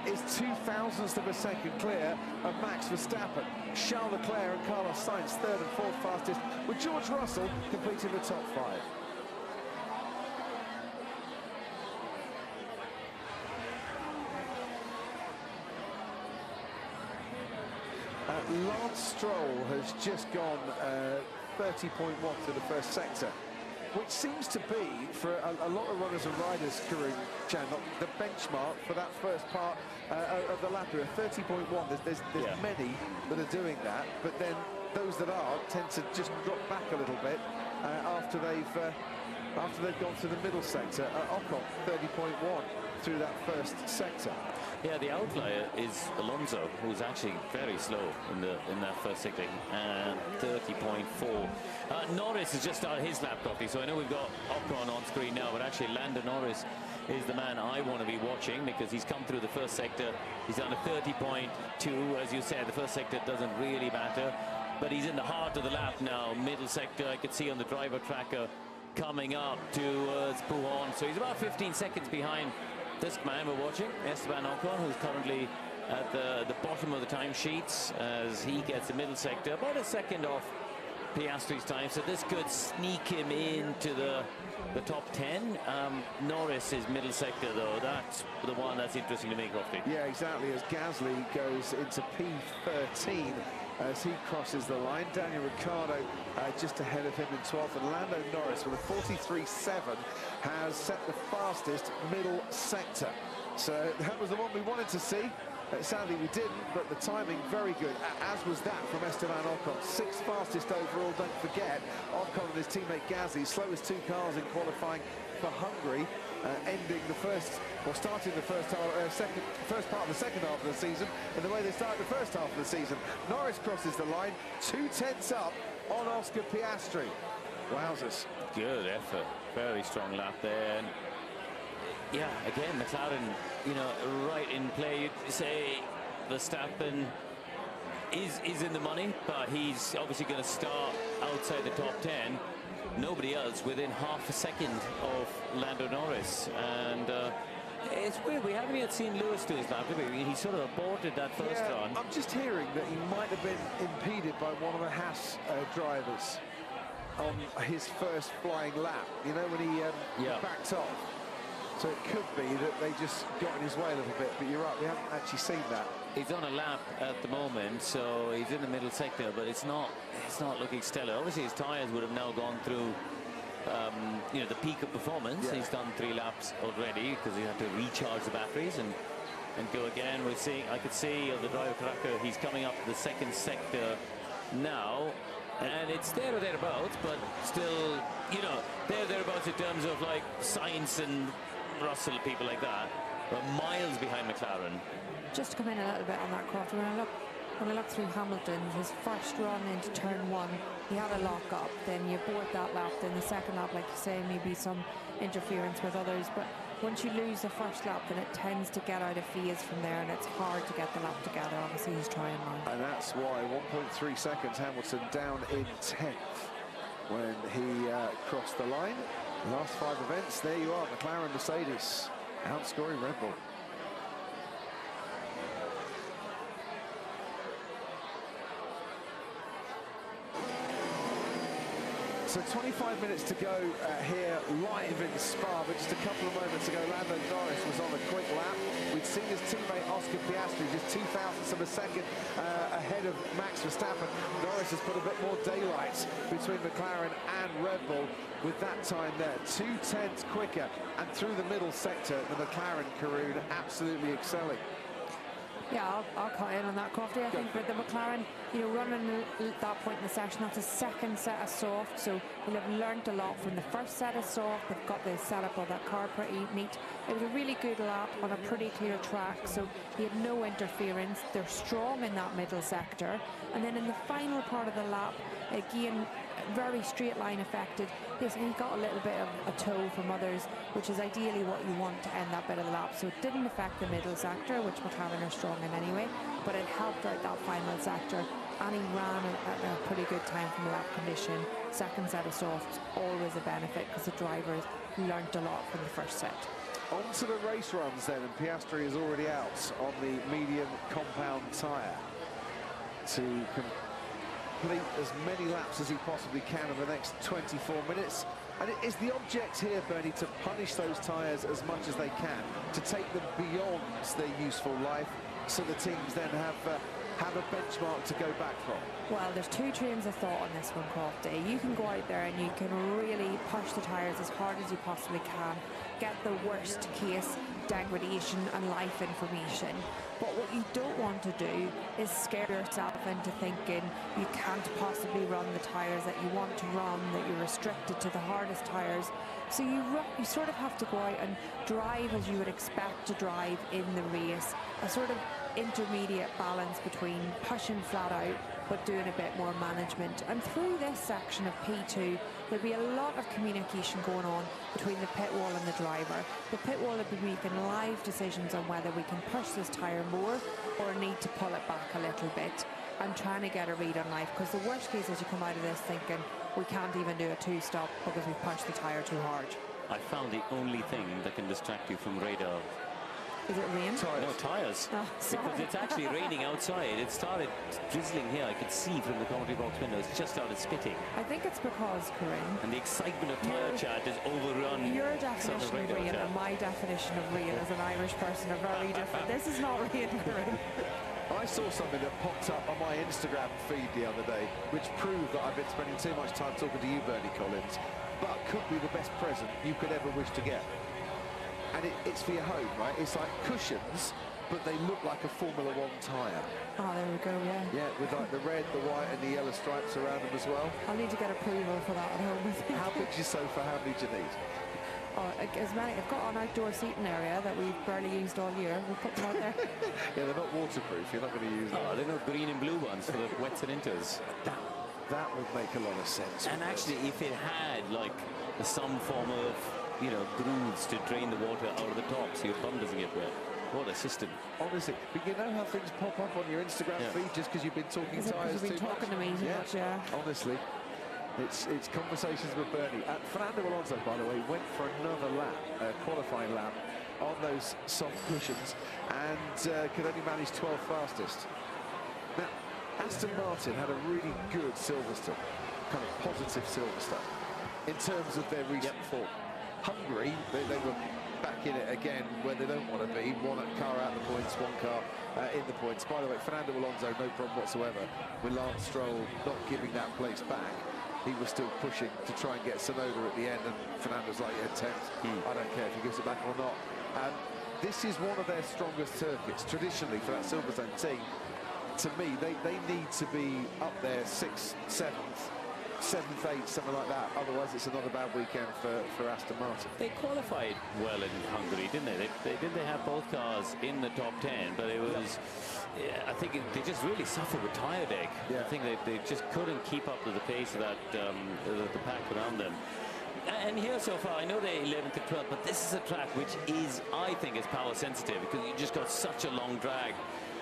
is 0.02 of a second clear of Max Verstappen. Charles Leclerc and Carlos Sainz third and fourth fastest, with George Russell completing the top 5. Lance Stroll has just gone 30.1 through the first sector, which seems to be, for a lot of runners and riders, the benchmark for that first part of the lap. 30.1, there's many that are doing that, but then those that are tend to just drop back a little bit after they've gone through the middle sector. Ocon 30.1 through that first sector. Yeah, the outlier is Alonso, who's actually very slow in that first sector, and 30.4. Norris has just started his lap, Coffee, so I know we've got Ocon on screen now, but actually Lando Norris is the man I want to be watching, because he's come through the first sector. He's done a 30.2, as you said. The first sector doesn't really matter, but he's in the heart of the lap now. Middle sector, I could see on the driver tracker coming up towards Pouhon, so he's about 15 seconds behind this man we're watching, Esteban Ocon, who's currently at the bottom of the timesheets as he gets the middle sector, about a second off Piastri's time, so this could sneak him into the top 10. Norris is middle sector, though. That's the one that's interesting to me, Crofty. Yeah, exactly, as Gasly goes into P13 as he crosses the line. Daniel Ricciardo just ahead of him in 12th, and Lando Norris with a 43.7 has set the fastest middle sector. So that was the one we wanted to see. Sadly we didn't, but the timing very good, as was that from Esteban Ocon. 6th fastest overall, don't forget. Ocon and his teammate Gasly, slowest 2 cars in qualifying for Hungary, ending the first, or starting the first part of the second half of the season in the way they started the first half of the season. Norris crosses the line, 2/10 up on Oscar Piastri. Wowzers. Good effort, very strong lap there. And yeah, again, McLaren, you know, right in play. You'd say Verstappen is in the money, but he's obviously going to start outside the top 10. Nobody else within half a second of Lando Norris, and it's weird, we haven't yet seen Lewis do his lap, have we? He sort of aborted that first run. I'm just hearing that he might have been impeded by one of the Haas drivers on his first flying lap, you know, when he backed off. So it could be that they just got in his way a little bit, but you're right, we haven't actually seen that. He's on a lap at the moment, so he's in the middle sector, but it's not looking stellar. Obviously his tyres would have now gone through you know, the peak of performance. Yeah. He's done 3 laps already because he had to recharge the batteries and go again. We're seeing, I could see on the driver tracker, he's coming up the second sector now, and it's there or thereabouts, but still, you know, there or thereabouts in terms of like Sainz and Russell, people like that, but miles behind McLaren. Just to come in a little bit on that, Croft, when I look through Hamilton, his first run into turn 1, he had a lock up, then you board that lap, then the second lap, like you say, maybe some interference with others, but once you lose the first lap, then it tends to get out of phase from there, and it's hard to get the lap together. Obviously he's trying now. And that's why 1.3 seconds Hamilton down in 10th when he crossed the line. Last 5 events, there you are, McLaren, Mercedes outscoring Red Bull. So 25 minutes to go here live in Spa, but just a couple of moments ago Lando Norris was on a quick lap. We'd seen his teammate Oscar Piastri just 0.02 of a second ahead of Max Verstappen. Norris has put a bit more daylight between McLaren and Red Bull with that time there. 2/10 quicker, and through the middle sector the McLaren Caroon absolutely excelling. Yeah, I'll cut in on that, Crofty. I think that the McLaren McLaren, you know, running at that point in the session, that's a second set of soft, so he'll have learnt a lot from the first set of soft. They've got the setup of that car pretty neat. It was a really good lap on a pretty clear track, so he had no interference. They're strong in that middle sector, and then in the final part of the lap, again, very straight line affected. Yes, he got a little bit of a toe from others, which is ideally what you want to end that bit of the lap. So it didn't affect the middle sector, which McLaren are strong in anyway, but it helped out that final sector, and he ran at a pretty good time from the lap condition. Second set of softs, always a benefit, because the drivers learnt a lot from the first set. On to the race runs then, and Piastri is already out on the medium compound tyre to complete as many laps as he possibly can in the next 24 minutes. And it is the object here, Bernie, to punish those tyres as much as they can, to take them beyond their useful life, so the teams then have a benchmark to go back from. Well, there's two trains of thought on this one, Crofty. You can go out there and you can really push the tyres as hard as you possibly can, get the worst case degradation and life information. But what you don't want to do is scare yourself into thinking you can't possibly run the tyres that you want to run, that you're restricted to the hardest tyres. So you sort of have to go out and drive as you would expect to drive in the race, a sort of intermediate balance between pushing flat out but doing a bit more management. And through this section of P2, there'll be a lot of communication going on between the pit wall and the driver. The pit wall will be making live decisions on whether we can push this tyre more or need to pull it back a little bit, and trying to get a read on life, because the worst case is you come out of this thinking we can't even do a two-stop because we've punched the tyre too hard. I found the only thing that can distract you from radar. Is it rain? No, tyres. Oh, because it's actually raining outside. It started drizzling here. I could see from the commentary box windows. It just started spitting. I think it's because, Corinne, and the excitement of tyre chat is overrun. Your definition of rain and my definition of rain as an Irish person are very different. This is not rain, Corinne. I saw something that popped up on my Instagram feed the other day, which proved that I've been spending too much time talking to you, Bernie Collins, but could be the best present you could ever wish to get. And it's for your home, right? It's like cushions, but they look like a Formula One tyre. Oh, there we go, yeah. Yeah, with like the red, the white and the yellow stripes around them as well. I'll need to get approval for that at home. How big's your sofa? How many do you need? Oh, as many. I've got an outdoor seating area that we've barely used all year. We'll put them out there. Yeah, they're not waterproof. You're not going to use them. Oh, they're not green and blue ones for the wets and inters. That would make a lot of sense. And actually, if it had like some form of, you know, grooves to drain the water out of the top so your bum doesn't get wet. What a system. Honestly, but you know how things pop up on your Instagram feed just because you've been talking tyres too much? You've been talking to me too much, yeah. Honestly, it's conversations with Bernie. Fernando Alonso, by the way, went for another lap, qualifying lap, on those soft cushions and could only manage 12th fastest. Now, Aston Martin had a really good Silverstone, kind of positive Silverstone, in terms of their recent form. Hungary, they were back in it again where they don't want to be. One car out the points, one car in the points. By the way, Fernando Alonso, no problem whatsoever with Lance Stroll not giving that place back. He was still pushing to try and get Sonoda at the end, and Fernando's like, yeah, 10th. I don't care if he gives it back or not. This is one of their strongest circuits, traditionally, for that Silverstone team. To me, they need to be up there 6th, 7th, 7th, 8th, something like that. Otherwise, it's another bad weekend for Aston Martin. They qualified well in Hungary, didn't they? They have both cars in the top 10, but it was, I think they just really suffered with tyre deck. Yeah. I think they just couldn't keep up to the pace of that the pack around them. And here so far, I know they're 11th to 12th, but this is a track which is, I think, is power sensitive, because you just got such a long drag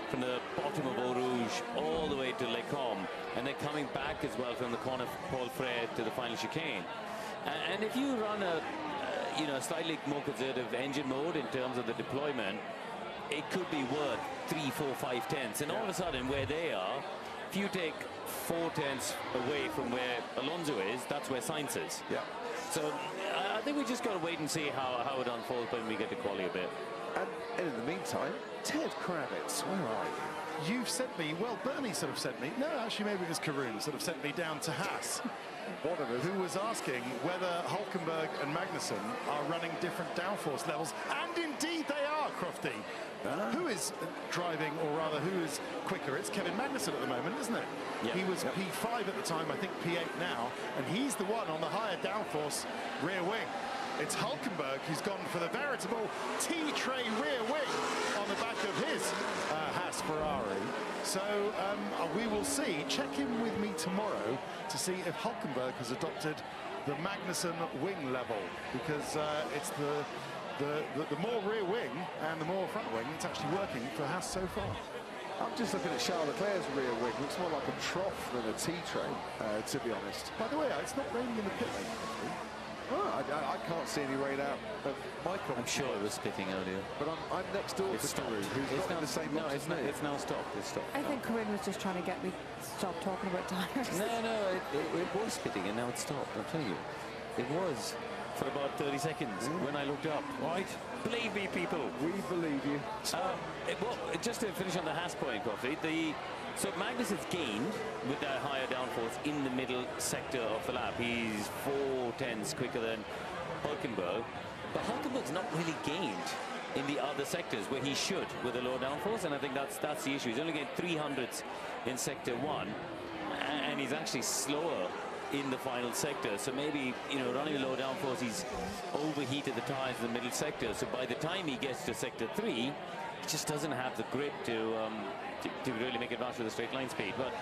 from the bottom of Eau Rouge all the way to Les Combes, and then coming back as well from the corner of Paul Frere to the final chicane. And if you run a slightly more conservative engine mode in terms of the deployment, it could be worth 3, 4, 5 tenths. And all of a sudden, where they are, if you take 4 tenths away from where Alonso is, that's where Sainz is. Yeah. So I think we just got to wait and see how it unfolds when we get to quali a bit. And in the meantime, Ted Kravitz, where are you? You've sent me, well, Bernie sort of sent me, no, actually maybe it was Karun, sort of sent me down to Haas, who was asking whether Hülkenberg and Magnussen are running different downforce levels, and indeed they are, Crofty. Who is driving, or rather, who is quicker? It's Kevin Magnussen at the moment, isn't it? Yep. He was P5 at the time, I think P8 now, and he's the one on the higher downforce rear wing. It's Hulkenberg who's gone for the veritable T-tray rear wing on the back of his Haas Ferrari. So we will see. Check in with me tomorrow to see if Hulkenberg has adopted the Magnussen wing level, because it's the more rear wing and the more front wing, it's actually working for Haas so far. I'm just looking at Charles Leclerc's rear wing. Looks more like a trough than a T-tray, to be honest. By the way, it's not raining in the pit lane. Oh, I can't see any rain out of my car. I'm sure it was spitting earlier. But I'm next door to Drew, who's not in the same box as me. It's now stopped. It's stopped. I think Corinne was just trying to get me to stop talking about tires. No, it was spitting and now it stopped. I'm telling you, it was for about 30 seconds when I looked up. Right, believe me, people. We believe you. Well, just to finish on the Haas point, Coffee, so Magnus has gained with that higher downforce in the middle sector of the lap. He's 4/10ths quicker than Hulkenberg, but Hulkenberg's not really gained in the other sectors where he should with a low downforce, and I think that's the issue. He's only gained 300ths in sector 1, and he's actually slower in the final sector. So maybe, you know, running a low downforce, he's overheated the tires in the middle sector. So by the time he gets to sector 3, he just doesn't have the grip to really make it rush with a straight line speed. But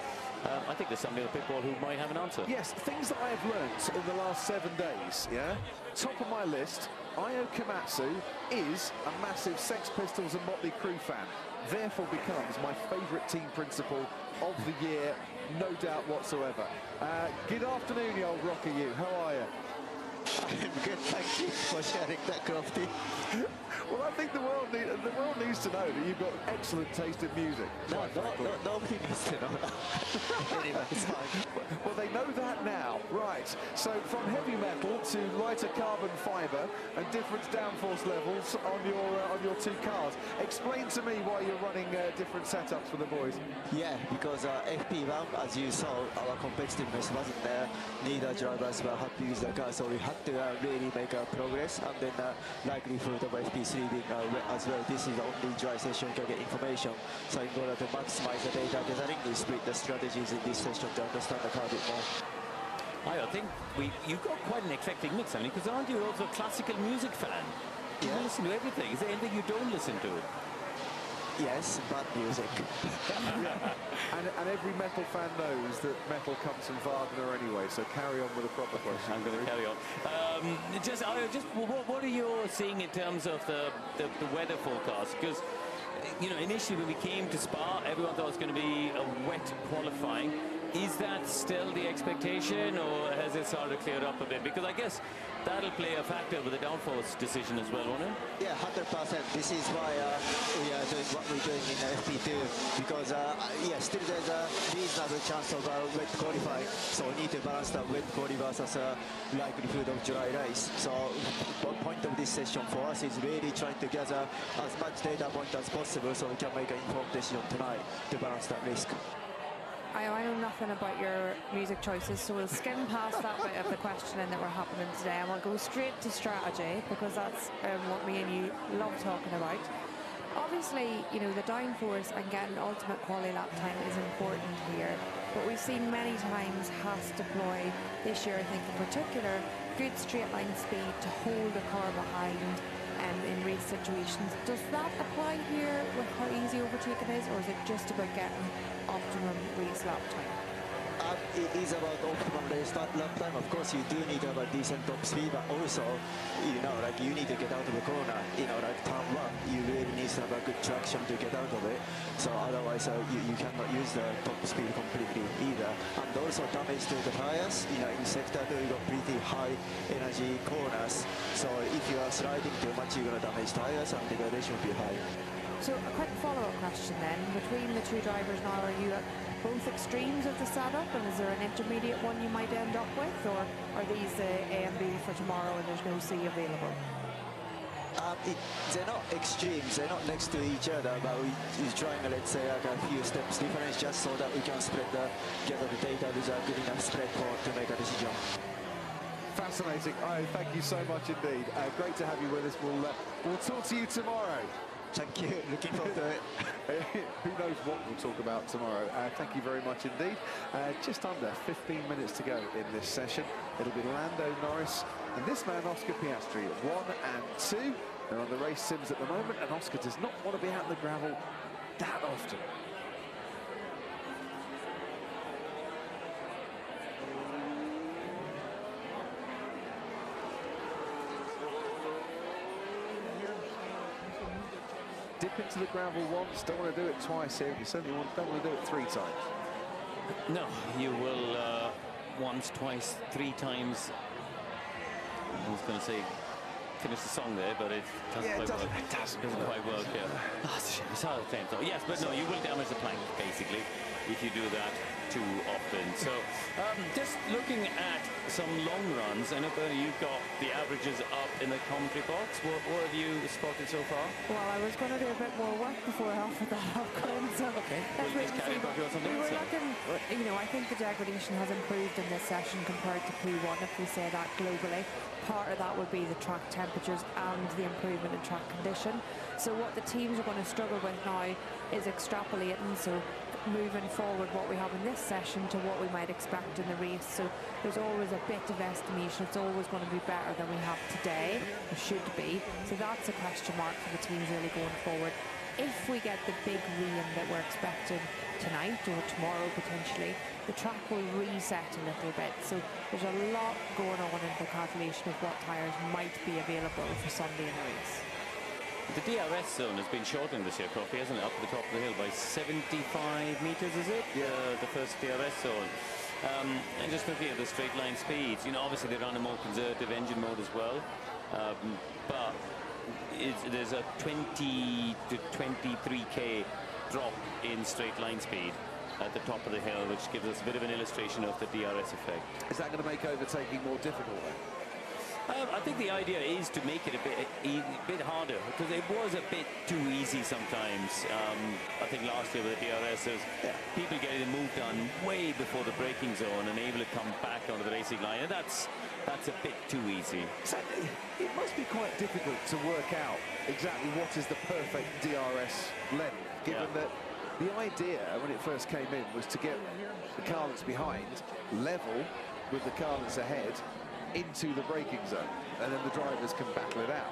I think there's somebody on the pit wall who might have an answer. Yes, things that I have learnt in the last 7 days, yeah? Top of my list, Io Komatsu is a massive Sex Pistols and Motley Crue fan. Therefore becomes my favourite team principal of the year, no doubt whatsoever. Good afternoon, you old rocker you. How are you? I'm good, thank you for sharing that, Crofty. Well, I think the world needs to know that you've got excellent taste in music. Nobody needs to know that. Anyway, it's fine. Well, they know that now. Right, so from heavy metal to lighter carbon fibre and different downforce levels on your two cars. Explain to me why you're running different setups for the boys. Yeah, because FP1, as you saw, our competitiveness wasn't there. Neither drivers were happy with the car, so we had to really make progress, and then likelihood of FP3 being as well. This is the only dry session you can get information. So in order to maximize the data gathering, we split the strategies in this session to understand the car a bit more. I think you've got quite an eclectic mix, Andy, because aren't you also a classical music fan? You listen to everything. Is there anything you don't listen to? Yes, bad music. and every metal fan knows that metal comes from Wagner anyway, so carry on with a proper question. I'm going to carry on. What are you seeing in terms of the weather forecast? Because, you know, initially when we came to Spa, everyone thought it was going to be a wet qualifying. Is that still the expectation, or has it started to clear up a bit? Because I guess that'll play a factor with the downforce decision as well, won't it? Yeah, 100%. This is why we are doing what we're doing in FP2, because yeah, still there's a reasonable chance of wet qualifying, so we need to balance that wet quality versus likelihood of dry race. So one point of this session for us is really trying to gather as much data point as possible so we can make an informed decision tonight to balance that risk. I know nothing about your music choices, so we'll skim past that bit of the questioning that we're happening today. I want to go straight to strategy, because that's what me and you love talking about. Obviously, you know, the downforce and getting ultimate quality lap time is important here, but we've seen many times Haas deploy, this year I think in particular, good straight line speed to hold the car behind in race situations. Does that apply here with how easy overtaking is, or is it just about getting optimum race lap time? It is about optimum race lap time. Of course, you do need to have a decent top speed, but also, you know, like you need to get out of the corner. You know, like turn 1, you really need to have a good traction to get out of it. So otherwise, you cannot use the top speed completely either. And also damage to the tires. You know, in sector 2, you got pretty high energy corners. So if you are sliding too much, you're gonna damage tires, and degradation will be high. So a quick follow-up question then. Between the two drivers now, are you at both extremes of the setup, and is there an intermediate one you might end up with, or are these A and B for tomorrow and there's no C available? They're not extremes, they're not next to each other, but we're trying, let's say, like a few steps difference just so that we can gather the data with a good enough spread to make a decision. Fascinating. Oh, thank you so much indeed. Great to have you with us. We'll talk to you tomorrow. Thank you. Looking forward to it. Who knows what we'll talk about tomorrow. Thank you very much indeed. Just under 15 minutes to go in this session. It'll be Lando Norris and this man, Oscar Piastri, 1 and 2. They're on the race sims at the moment, and Oscar does not want to be out in the gravel that often. Dip into the gravel once, don't want to do it twice here. You certainly don't want to do it 3 times. No, you will once, twice, 3 times. I was going to say finish the song there, but it doesn't quite work. Yeah. Oh, it's hard to think, though. Yes, but no, you will damage the plank basically if you do that too often. So just looking at some long runs, I know Bernie, you've got the averages up in the commentary box. What have you spotted so far? Well, I was going to do a bit more work before I offered that up, Colin, so okay, let's we'll wait just and carry see. on something We were else. looking, you know, I think the degradation has improved in this session compared to P1, if we say that globally. Part of that would be the track temperatures and the improvement in track condition. So what the teams are going to struggle with now is extrapolating, so moving forward what we have in this session to what we might expect in the race. So there's always a bit of estimation. It's always going to be better than we have today, or should be. So that's a question mark for the teams really going forward. If we get the big rain that we're expecting tonight or tomorrow potentially, the track will reset a little bit. So there's a lot going on in the calculation of what tyres might be available for Sunday in the race. The DRS zone has been shortened this year, Croppy, hasn't it? Up to the top of the hill by 75 metres, is it? Yeah. The first DRS zone. And just looking at the straight line speeds, you know, obviously they run a more conservative engine mode as well. But there's a 20 to 23k drop in straight line speed at the top of the hill, which gives us a bit of an illustration of the DRS effect. Is that going to make overtaking more difficult then? I think the idea is to make it a bit harder, because it was a bit too easy sometimes. I think last year with the DRS, people getting the move done way before the braking zone and able to come back onto the racing line, and that's a bit too easy. Exactly. It must be quite difficult to work out exactly what is the perfect DRS length, given that the idea when it first came in was to get the car that's behind level with the car that's ahead into the braking zone, and then the drivers can battle it out.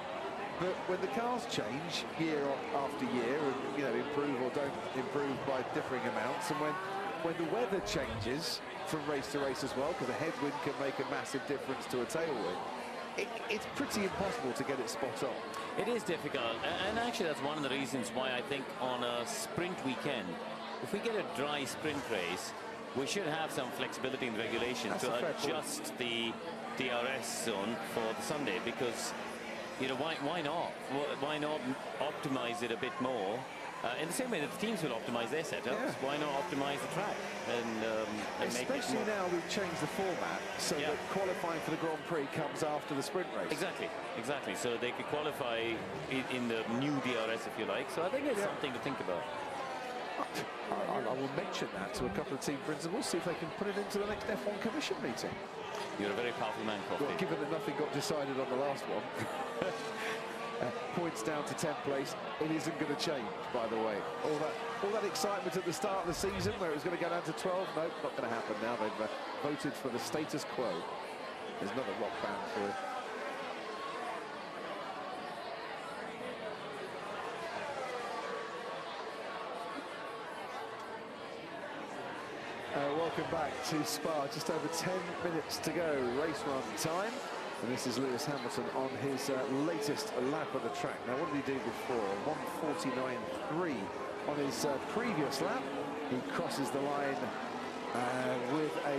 But when the cars change year after year, and you know, improve or don't improve by differing amounts, and when the weather changes from race to race as well, because a headwind can make a massive difference to a tailwind, it's pretty impossible to get it spot on. It is difficult, and actually that's one of the reasons why I think on a sprint weekend, if we get a dry sprint race, we should have some flexibility in the regulations to adjust the DRS zone for the Sunday, because you know, why not? Why not optimize it a bit more in the same way that the teams will optimize their setups? Yeah. Why not optimize the track and especially make it now we've changed the format so that qualifying for the Grand Prix comes after the sprint race. Exactly. So they could qualify in the new DRS, if you like. So I think it's something to think about. I will mention that to a couple of team principals, see if they can put it into the next F1 Commission meeting. You're a very powerful man, Coffey. Well, given that nothing got decided on the last one, points down to 10th place, it isn't going to change, by the way. All that excitement at the start of the season where it was going to go down to 12, no, not going to happen now. They've voted for the status quo. There's another rock band for it. Welcome back to Spa. Just over 10 minutes to go, race run time. And this is Lewis Hamilton on his latest lap of the track. Now, what did he do before? 1:49.3 on his previous lap. He crosses the line with a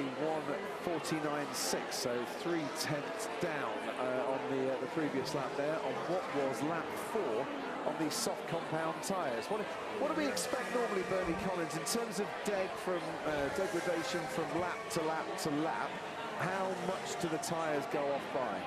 1:49.6, so 3/10 down on the previous lap there on what was lap 4 on these soft compound tyres. What do we expect normally, Bernie Collins, in terms of degradation from lap to lap to lap? How much do the tyres go off by?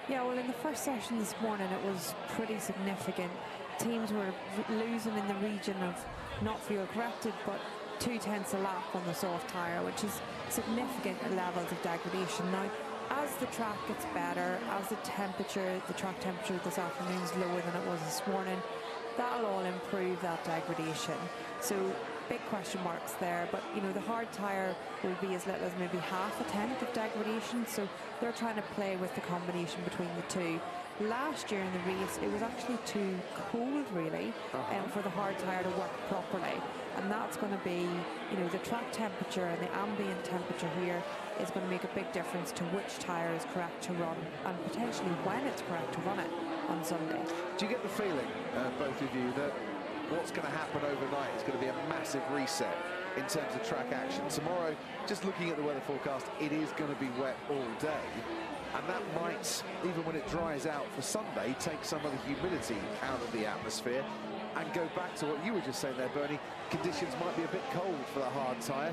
Yeah, well, in the first session this morning, it was pretty significant. Teams were losing in the region of, not fuel corrected, but 0.2 a lap on the soft tyre, which is significant levels of degradation. Now, as the track gets better, as the track temperature this afternoon is lower than it was this morning, that'll all improve that degradation. So big question marks there, but you know, the hard tyre will be as little as maybe half a tenth of degradation, so they're trying to play with the combination between the two. Last year in the race, it was actually too cold, really, for the hard tyre to work properly. And that's going to be, you know, the track temperature and the ambient temperature here is going to make a big difference to which tyre is correct to run and potentially when it's correct to run it on Sunday. Do you get the feeling, both of you, that what's going to happen overnight is going to be a massive reset in terms of track action? Tomorrow, just looking at the weather forecast, it is going to be wet all day. And that might, even when it dries out for Sunday, take some of the humidity out of the atmosphere and go back to what you were just saying there, Bernie. Conditions might be a bit cold for the hard tyre.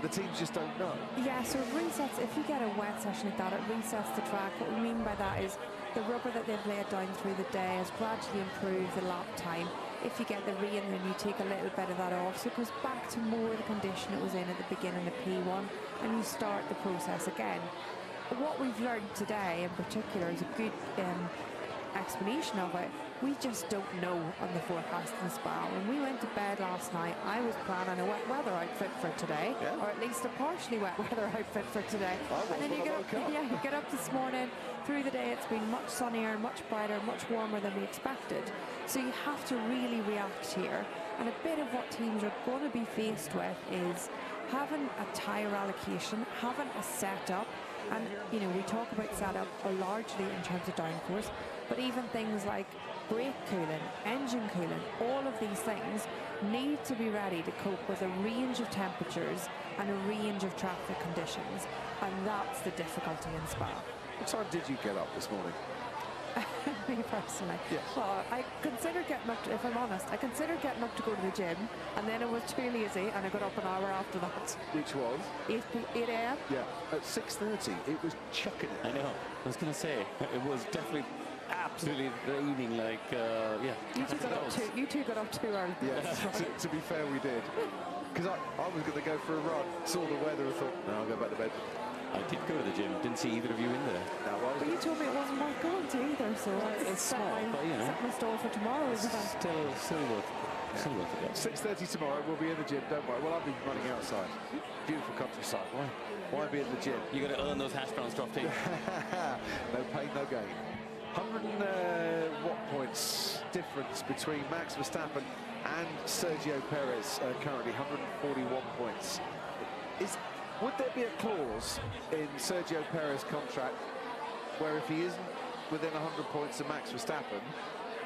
The teams just don't know. Yeah, so it resets. If you get a wet session like that, it resets the track. What we mean by that is the rubber that they've laid down through the day has gradually improved the lap time. If you get the rain, then you take a little bit of that off, so it goes back to more the condition it was in at the beginning of P1, and you start the process again. What we've learned today in particular is a good explanation of it. We just don't know on the forecast in Spa. When we went to bed last night, I was planning a wet weather outfit for today, or at least a partially wet weather outfit for today. And then you get up, you get up this morning. Through the day, it's been much sunnier, much brighter, much warmer than we expected. So you have to really react here. And a bit of what teams are going to be faced with is having a tyre allocation, having a setup. And, you know, we talk about setup largely in terms of downforce, but even things like brake cooling, engine cooling, all of these things need to be ready to cope with a range of temperatures and a range of traffic conditions. And that's the difficulty in Spa. What time did you get up this morning? Me personally? Yes. Well, I considered getting up, if I'm honest, I considered getting up to go to the gym, and then it was too lazy, and I got up an hour after that. Which was? 8 a.m. Yeah, at 6:30, it was chucking it. I know. I was going to say, it was definitely absolutely raining like, yeah. You two got up too early. Yes, to be fair, we did. Because I was going to go for a run, saw the weather and thought, no, I'll go back to bed. I did go to the gym, didn't see either of you in there. No, but you told me it wasn't worth going to either, so it's small, but you know. Set my stall for tomorrow. Still worth it. 6:30 tomorrow, we'll be in the gym, don't worry. Well, I'll be running outside. Beautiful countryside. Why be at the gym? You got to earn those hash browns, drop tea. No pain, no gain. 100 watt points difference between Max Verstappen and Sergio Perez currently, 141 points. Would there be a clause in Sergio Perez's contract where if he isn't within 100 points of Max Verstappen,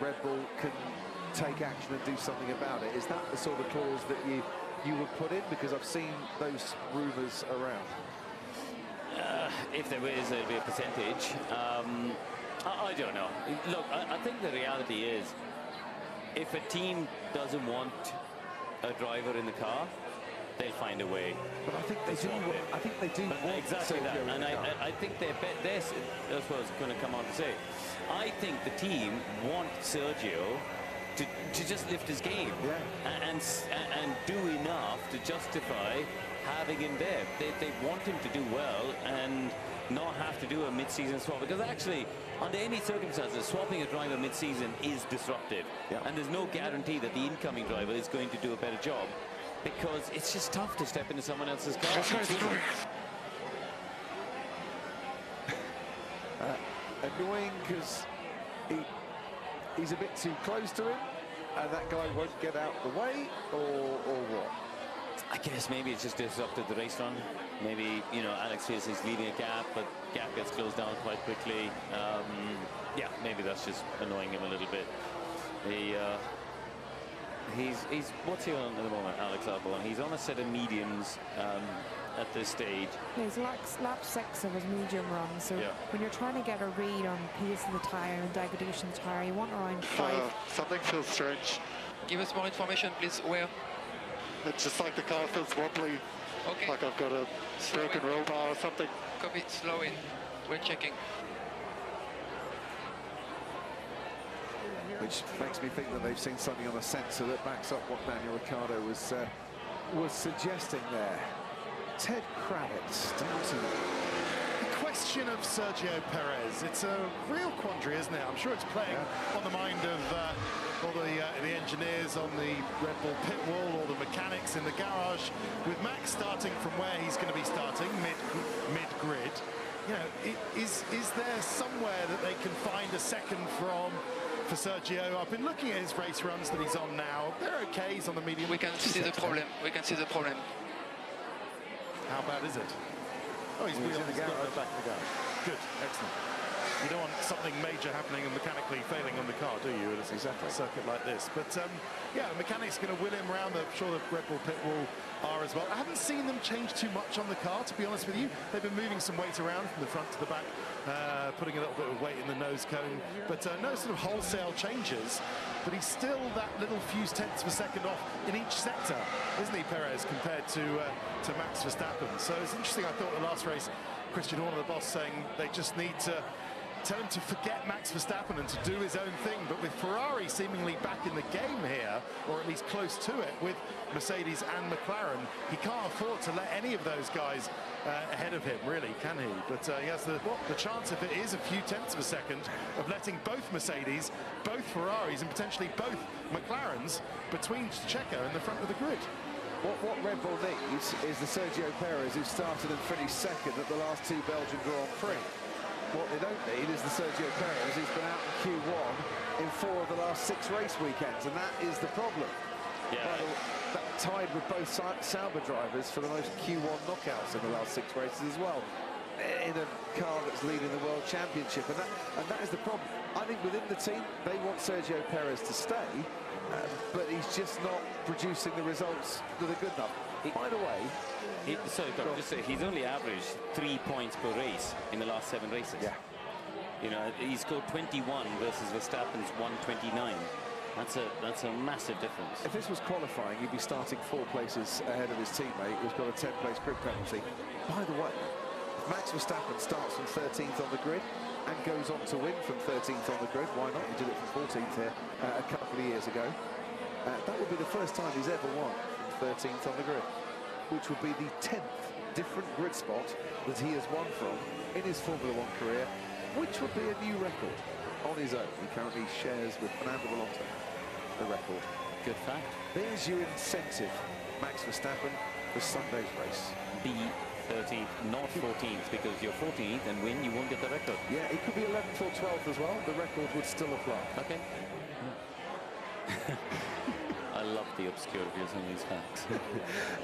Red Bull can take action and do something about it? Is that the sort of clause that you would put in? Because I've seen those rumours around. If there is, there'll be a percentage. I don't know. Look, I think the reality is, if a team doesn't want a driver in the car, they'll find a way. But I think they do. I think they do want exactly that, and I think that's what I was going to come on to say. I think the team want Sergio to just lift his game, and do enough to justify having him there. They want him to do well and not have to do a mid-season swap, because actually, under any circumstances, swapping a driver mid-season is disruptive, and there's no guarantee that the incoming driver is going to do a better job, because it's just tough to step into someone else's car. Annoying because he's a bit too close to him, and that guy won't get out the way, or what? I guess maybe it's just disrupted the race run. Maybe, you know, Alex feels he's leaving a gap, but gap gets closed down quite quickly. Yeah, maybe that's just annoying him a little bit. He's what's he on at the moment, Alex Albon? He's on a set of mediums at this stage. He's lap 6 of his medium run, so when you're trying to get a read on pace of the tyre and degradation of the tyre, you want around 5. Something feels strange. Give us more information, please. Where? It's just like the car feels wobbly. Okay. Like I've got a broken roll bar or something. Copy, slow in. We're checking. Which makes me think that they've seen something on a sensor that backs up what Daniel Ricciardo was suggesting there. Ted Kravitz, down to question of Sergio Perez. It's a real quandary, isn't it? I'm sure it's playing on the mind of all the engineers on the Red Bull pit wall, or the mechanics in the garage. With Max starting from where he's going to be starting, mid-grid, you know, is there somewhere that they can find a second from for Sergio? I've been looking at his race runs that he's on now. They're okay. He's on the medium. We can see the problem. We can see the problem. How bad is it? Oh, he's in the garage. Back in the garage. Good, excellent. You don't want something major happening and mechanically failing on the car, do you? It's exactly a circuit like this. But yeah, the mechanics going to wheel him around. I'm sure the Red Bull pit wall are as well. I haven't seen them change too much on the car, to be honest with you. They've been moving some weight around from the front to the back, putting a little bit of weight in the nose cone, but no sort of wholesale changes. But he's still that little few tenths of a second off in each sector, isn't he, Perez, compared to Max Verstappen? So it's interesting. I thought the last race, Christian Horner, the boss, saying they just need to tell him to forget Max Verstappen and to do his own thing. But with Ferrari seemingly back in the game here, or at least close to it, with Mercedes and McLaren, he can't afford to let any of those guys ahead of him, really, can he? But he has the chance, if it is a few tenths of a second, of letting both Mercedes, both Ferraris, and potentially both McLarens between Checo in the front of the grid. What Red Bull needs is the Sergio Perez who started and finished second at the last two Belgian Grand Prix. What they don't need is the Sergio Perez who's been out in Q1 in 4 of the last 6 race weekends, and that is the problem. Yeah. That tied with both Sauber drivers for the most Q1 knockouts in the last 6 races as well, in a car that's leading the World Championship, and that is the problem. I think within the team they want Sergio Perez to stay, but he's just not producing the results that are good enough. By the way, he's only averaged 3 points per race in the last 7 races. Yeah. You know, he scored 21 versus Verstappen's 129. That's a massive difference. If this was qualifying, he'd be starting 4 places ahead of his teammate, who's got a 10-place grid penalty. By the way, if Max Verstappen starts from 13th on the grid and goes on to win from 13th on the grid, why not? He did it from 14th here a couple of years ago. That would be the first time he's ever won from 13th on the grid, which would be the 10th different grid spot that he has won from in his Formula 1 career, which would be a new record on his own. He currently shares with Fernando Alonso the record. Good fact. There's your incentive, Max Verstappen, for Sunday's race. Be 13th, not 14th, because if you're 14th and win, you won't get the record. Yeah, it could be 11th or 12th as well. The record would still apply. Okay. I love the obscurity of some of these facts.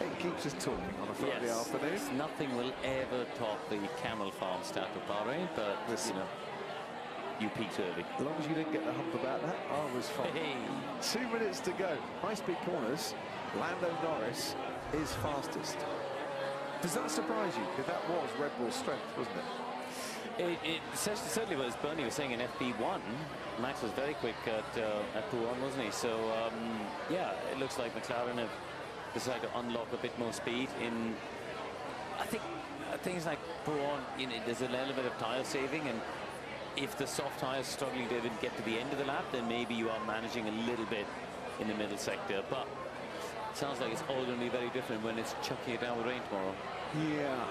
It keeps us talking on a Friday afternoon. Nothing will ever top the Camel Farm stat of Bahrain, but you know, you peaked early. As long as you didn't get the hump about that, I was fine. Hey. 2 minutes to go. High-speed corners. Lando Norris is fastest. Does that surprise you? Because that was Red Bull's strength, wasn't it? It certainly was. Bernie was saying in FP1, Max was very quick at Prix, wasn't he? So, yeah, it looks like McLaren have decided to unlock a bit more speed in, I think, things like Prix, you know, there's a little bit of tyre saving, and if the soft tyres struggling to even get to the end of the lap, then maybe you are managing a little bit in the middle sector. But it sounds like it's all going to be very different when it's chucking it down with rain tomorrow. Yeah.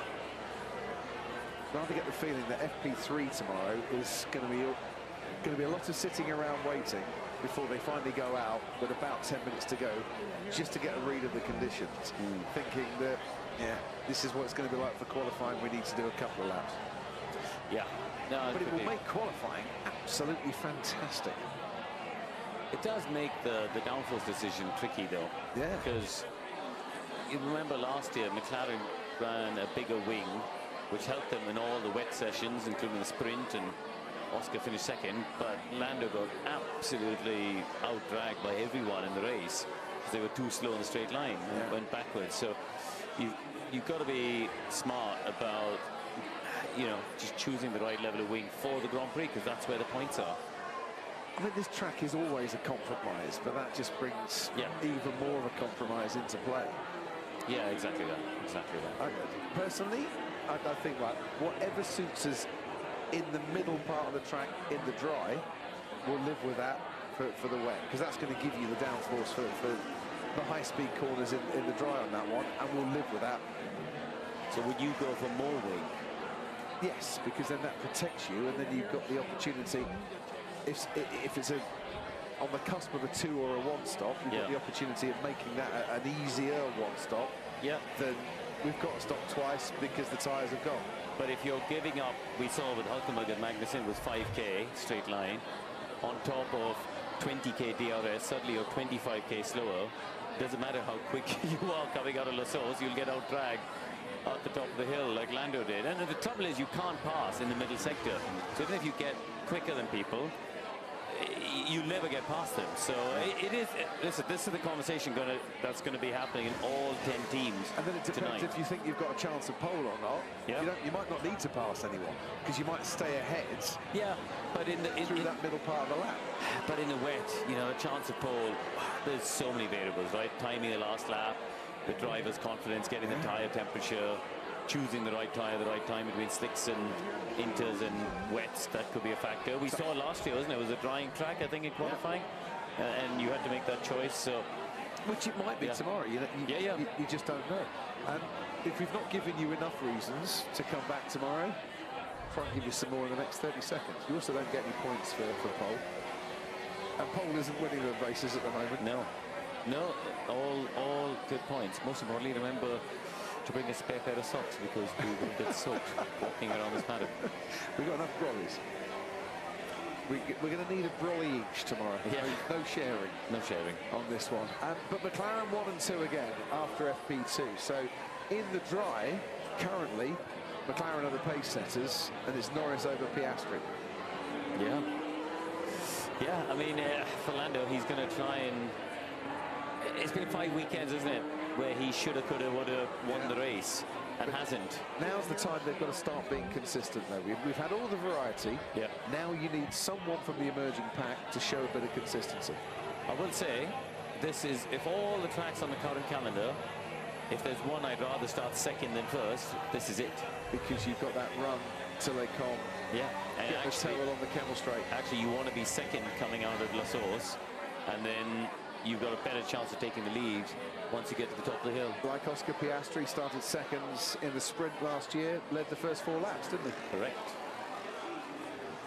Rather get the feeling that FP3 tomorrow is going to be a lot of sitting around waiting before they finally go out with about 10 minutes to go, just to get a read of the conditions, thinking that, yeah, this is what it's going to be like for qualifying. We need to do a couple of laps. Yeah. No, but it will make qualifying absolutely fantastic. It does make the downforce decision tricky, though. Yeah. Because you remember last year, McLaren ran a bigger wing, which helped them in all the wet sessions, including the sprint, and Oscar finished second, but Lando got absolutely out-dragged by everyone in the race because they were too slow in the straight line and went backwards. So you've got to be smart about, you know, just choosing the right level of wing for the Grand Prix, because that's where the points are. I mean, this track is always a compromise, but that just brings even more of a compromise into play. Yeah, exactly that. Exactly that. Personally, I think like whatever suits us in the middle part of the track in the dry, we'll live with that for the wet, because that's going to give you the downforce for the high-speed corners in the dry on that one, and we'll live with that. So would you go for more wing? Yes, because then that protects you, and then you've got the opportunity, if it's on the cusp of a 2 or a 1 stop, you've got the opportunity of making that an easier 1 stop. Yeah. Then we've got to stop twice because the tyres have gone. But if you're giving up, we saw with Hulkenberg and Magnussen was 5k straight line, on top of 20k DRS, suddenly you're 25k slower. Doesn't matter how quick you are coming out of La Source, you'll get out dragged out the top of the hill like Lando did. And the trouble is you can't pass in the middle sector. So even if you get quicker than people, you'll never get past them. So it is. Listen, this is the conversation that's going to be happening in all 10 teams. And then it depends tonight. if you think you've got a chance of pole or not. Yeah. You might not need to pass anyone because you might stay ahead. Yeah, but through that middle part of the lap. But in the wet, you know, a chance of pole. There's so many variables, right? Timing the last lap, the driver's confidence, getting the tyre temperature, choosing the right tyre, the right time between slicks and inters and wets. That could be a factor. We saw last year, wasn't it? It was a drying track, I think, in qualifying, and you had to make that choice. So, which it might be tomorrow. You just don't know. And if we've not given you enough reasons to come back tomorrow, try and give you some more in the next 30 seconds. You also don't get any points for pole. And pole isn't winning the races at the moment. No, all good points. Most importantly, remember to bring a spare pair of socks because we will get soaked walking around this paddock. We've got enough brollies. We're going to need a brolly each tomorrow. Yeah. No sharing. No sharing on this one. But McLaren 1 and 2 again after FP2. So in the dry, currently, McLaren are the pace setters, and it's Norris over Piastri. Yeah, I mean, for Lando, he's going to try and... It's been 5 weekends, isn't it, where he shoulda, coulda, woulda won the race and hasn't. Now's the time they've got to start being consistent, though. We've had all the variety. Yeah. Now you need someone from the emerging pack to show a bit of consistency. I will say, this is, if all the tracks on the current calendar, if there's one I'd rather start second than first, this is it. Because you've got that run till they come. Yeah. And get actually, the tail on the camel straight. Actually, you want to be second coming out of La Source, and then you've got a better chance of taking the lead once you get to the top of the hill. Like Oscar Piastri started seconds in the sprint last year, led the first 4 laps, didn't he? Correct.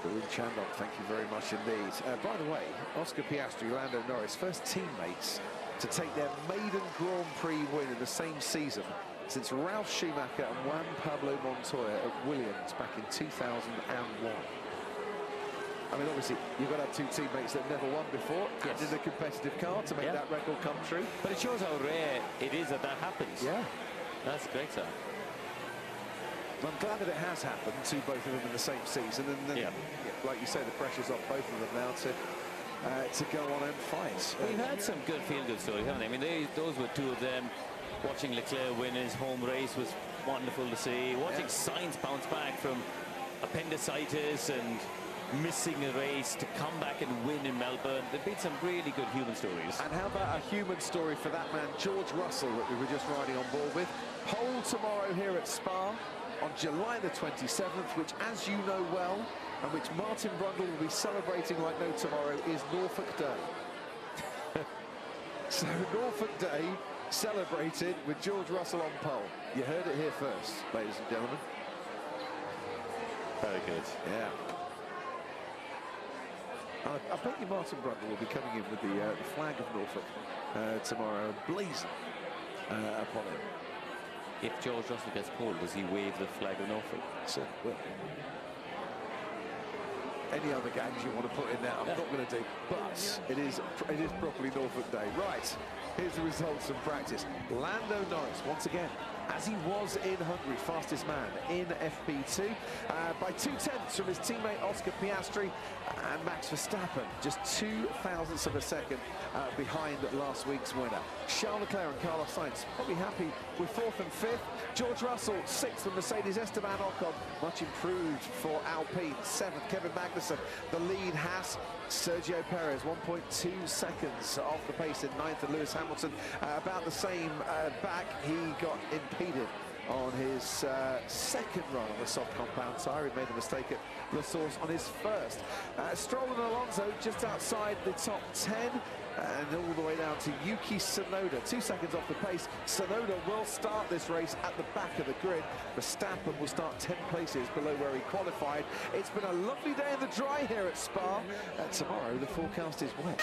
Varun Chandok, thank you very much indeed. By the way, Oscar Piastri, Lando Norris, first teammates to take their maiden Grand Prix win in the same season since Ralf Schumacher and Juan Pablo Montoya at Williams back in 2001. I mean, obviously, you've got to have 2 teammates that never won before and in a competitive car to make that record come true. But it shows how rare it is that happens. Yeah. That's great, sir. I'm glad that it has happened to both of them in the same season. And then, like you say, the pressure's off both of them now to go on and fight. We've had some good feel-good stories, haven't they? I mean, those were 2 of them. Watching Leclerc win his home race was wonderful to see. Watching Sainz bounce back from appendicitis and missing a race to come back and win in Melbourne. There've been some really good human stories. And how about a human story for that man, George Russell, that we were just riding on board with. Pole tomorrow here at Spa on July the 27th, which, as you know well, and which Martin Brundle will be celebrating like no tomorrow, is Norfolk Day. So Norfolk Day celebrated with George Russell on pole. You heard it here first, ladies and gentlemen. Very good. Yeah. I bet you Martin Brundle will be coming in with the flag of Norfolk tomorrow, blazing upon him. If George Russell gets pulled, does he wave the flag of Norfolk? Certainly will. Any other gags you want to put in there, I'm not going to do. But it is properly Norfolk Day. Right, here's the results from practice. Lando Norris, once again, as he was in Hungary, fastest man in FP2 by 2/10 from his teammate Oscar Piastri and Max Verstappen, just 0.02 of a second behind last week's winner. Charles Leclerc and Carlos Sainz probably happy with 4th and 5th. George Russell 6th for Mercedes. Esteban Ocon much improved for Alpine. 7th Kevin Magnussen, the lead Haas. Sergio Perez 1.2 seconds off the pace in 9th, and Lewis Hamilton about the same back. He got impeded on his his second run on the soft compound tire. He made a mistake at La Source on his first. Stroll and Alonso just outside the top 10, and all the way down to Yuki Tsunoda, 2 seconds off the pace. Tsunoda will start this race at the back of the grid. Verstappen will start 10 places below where he qualified. It's been a lovely day in the dry here at Spa. Tomorrow the forecast is wet.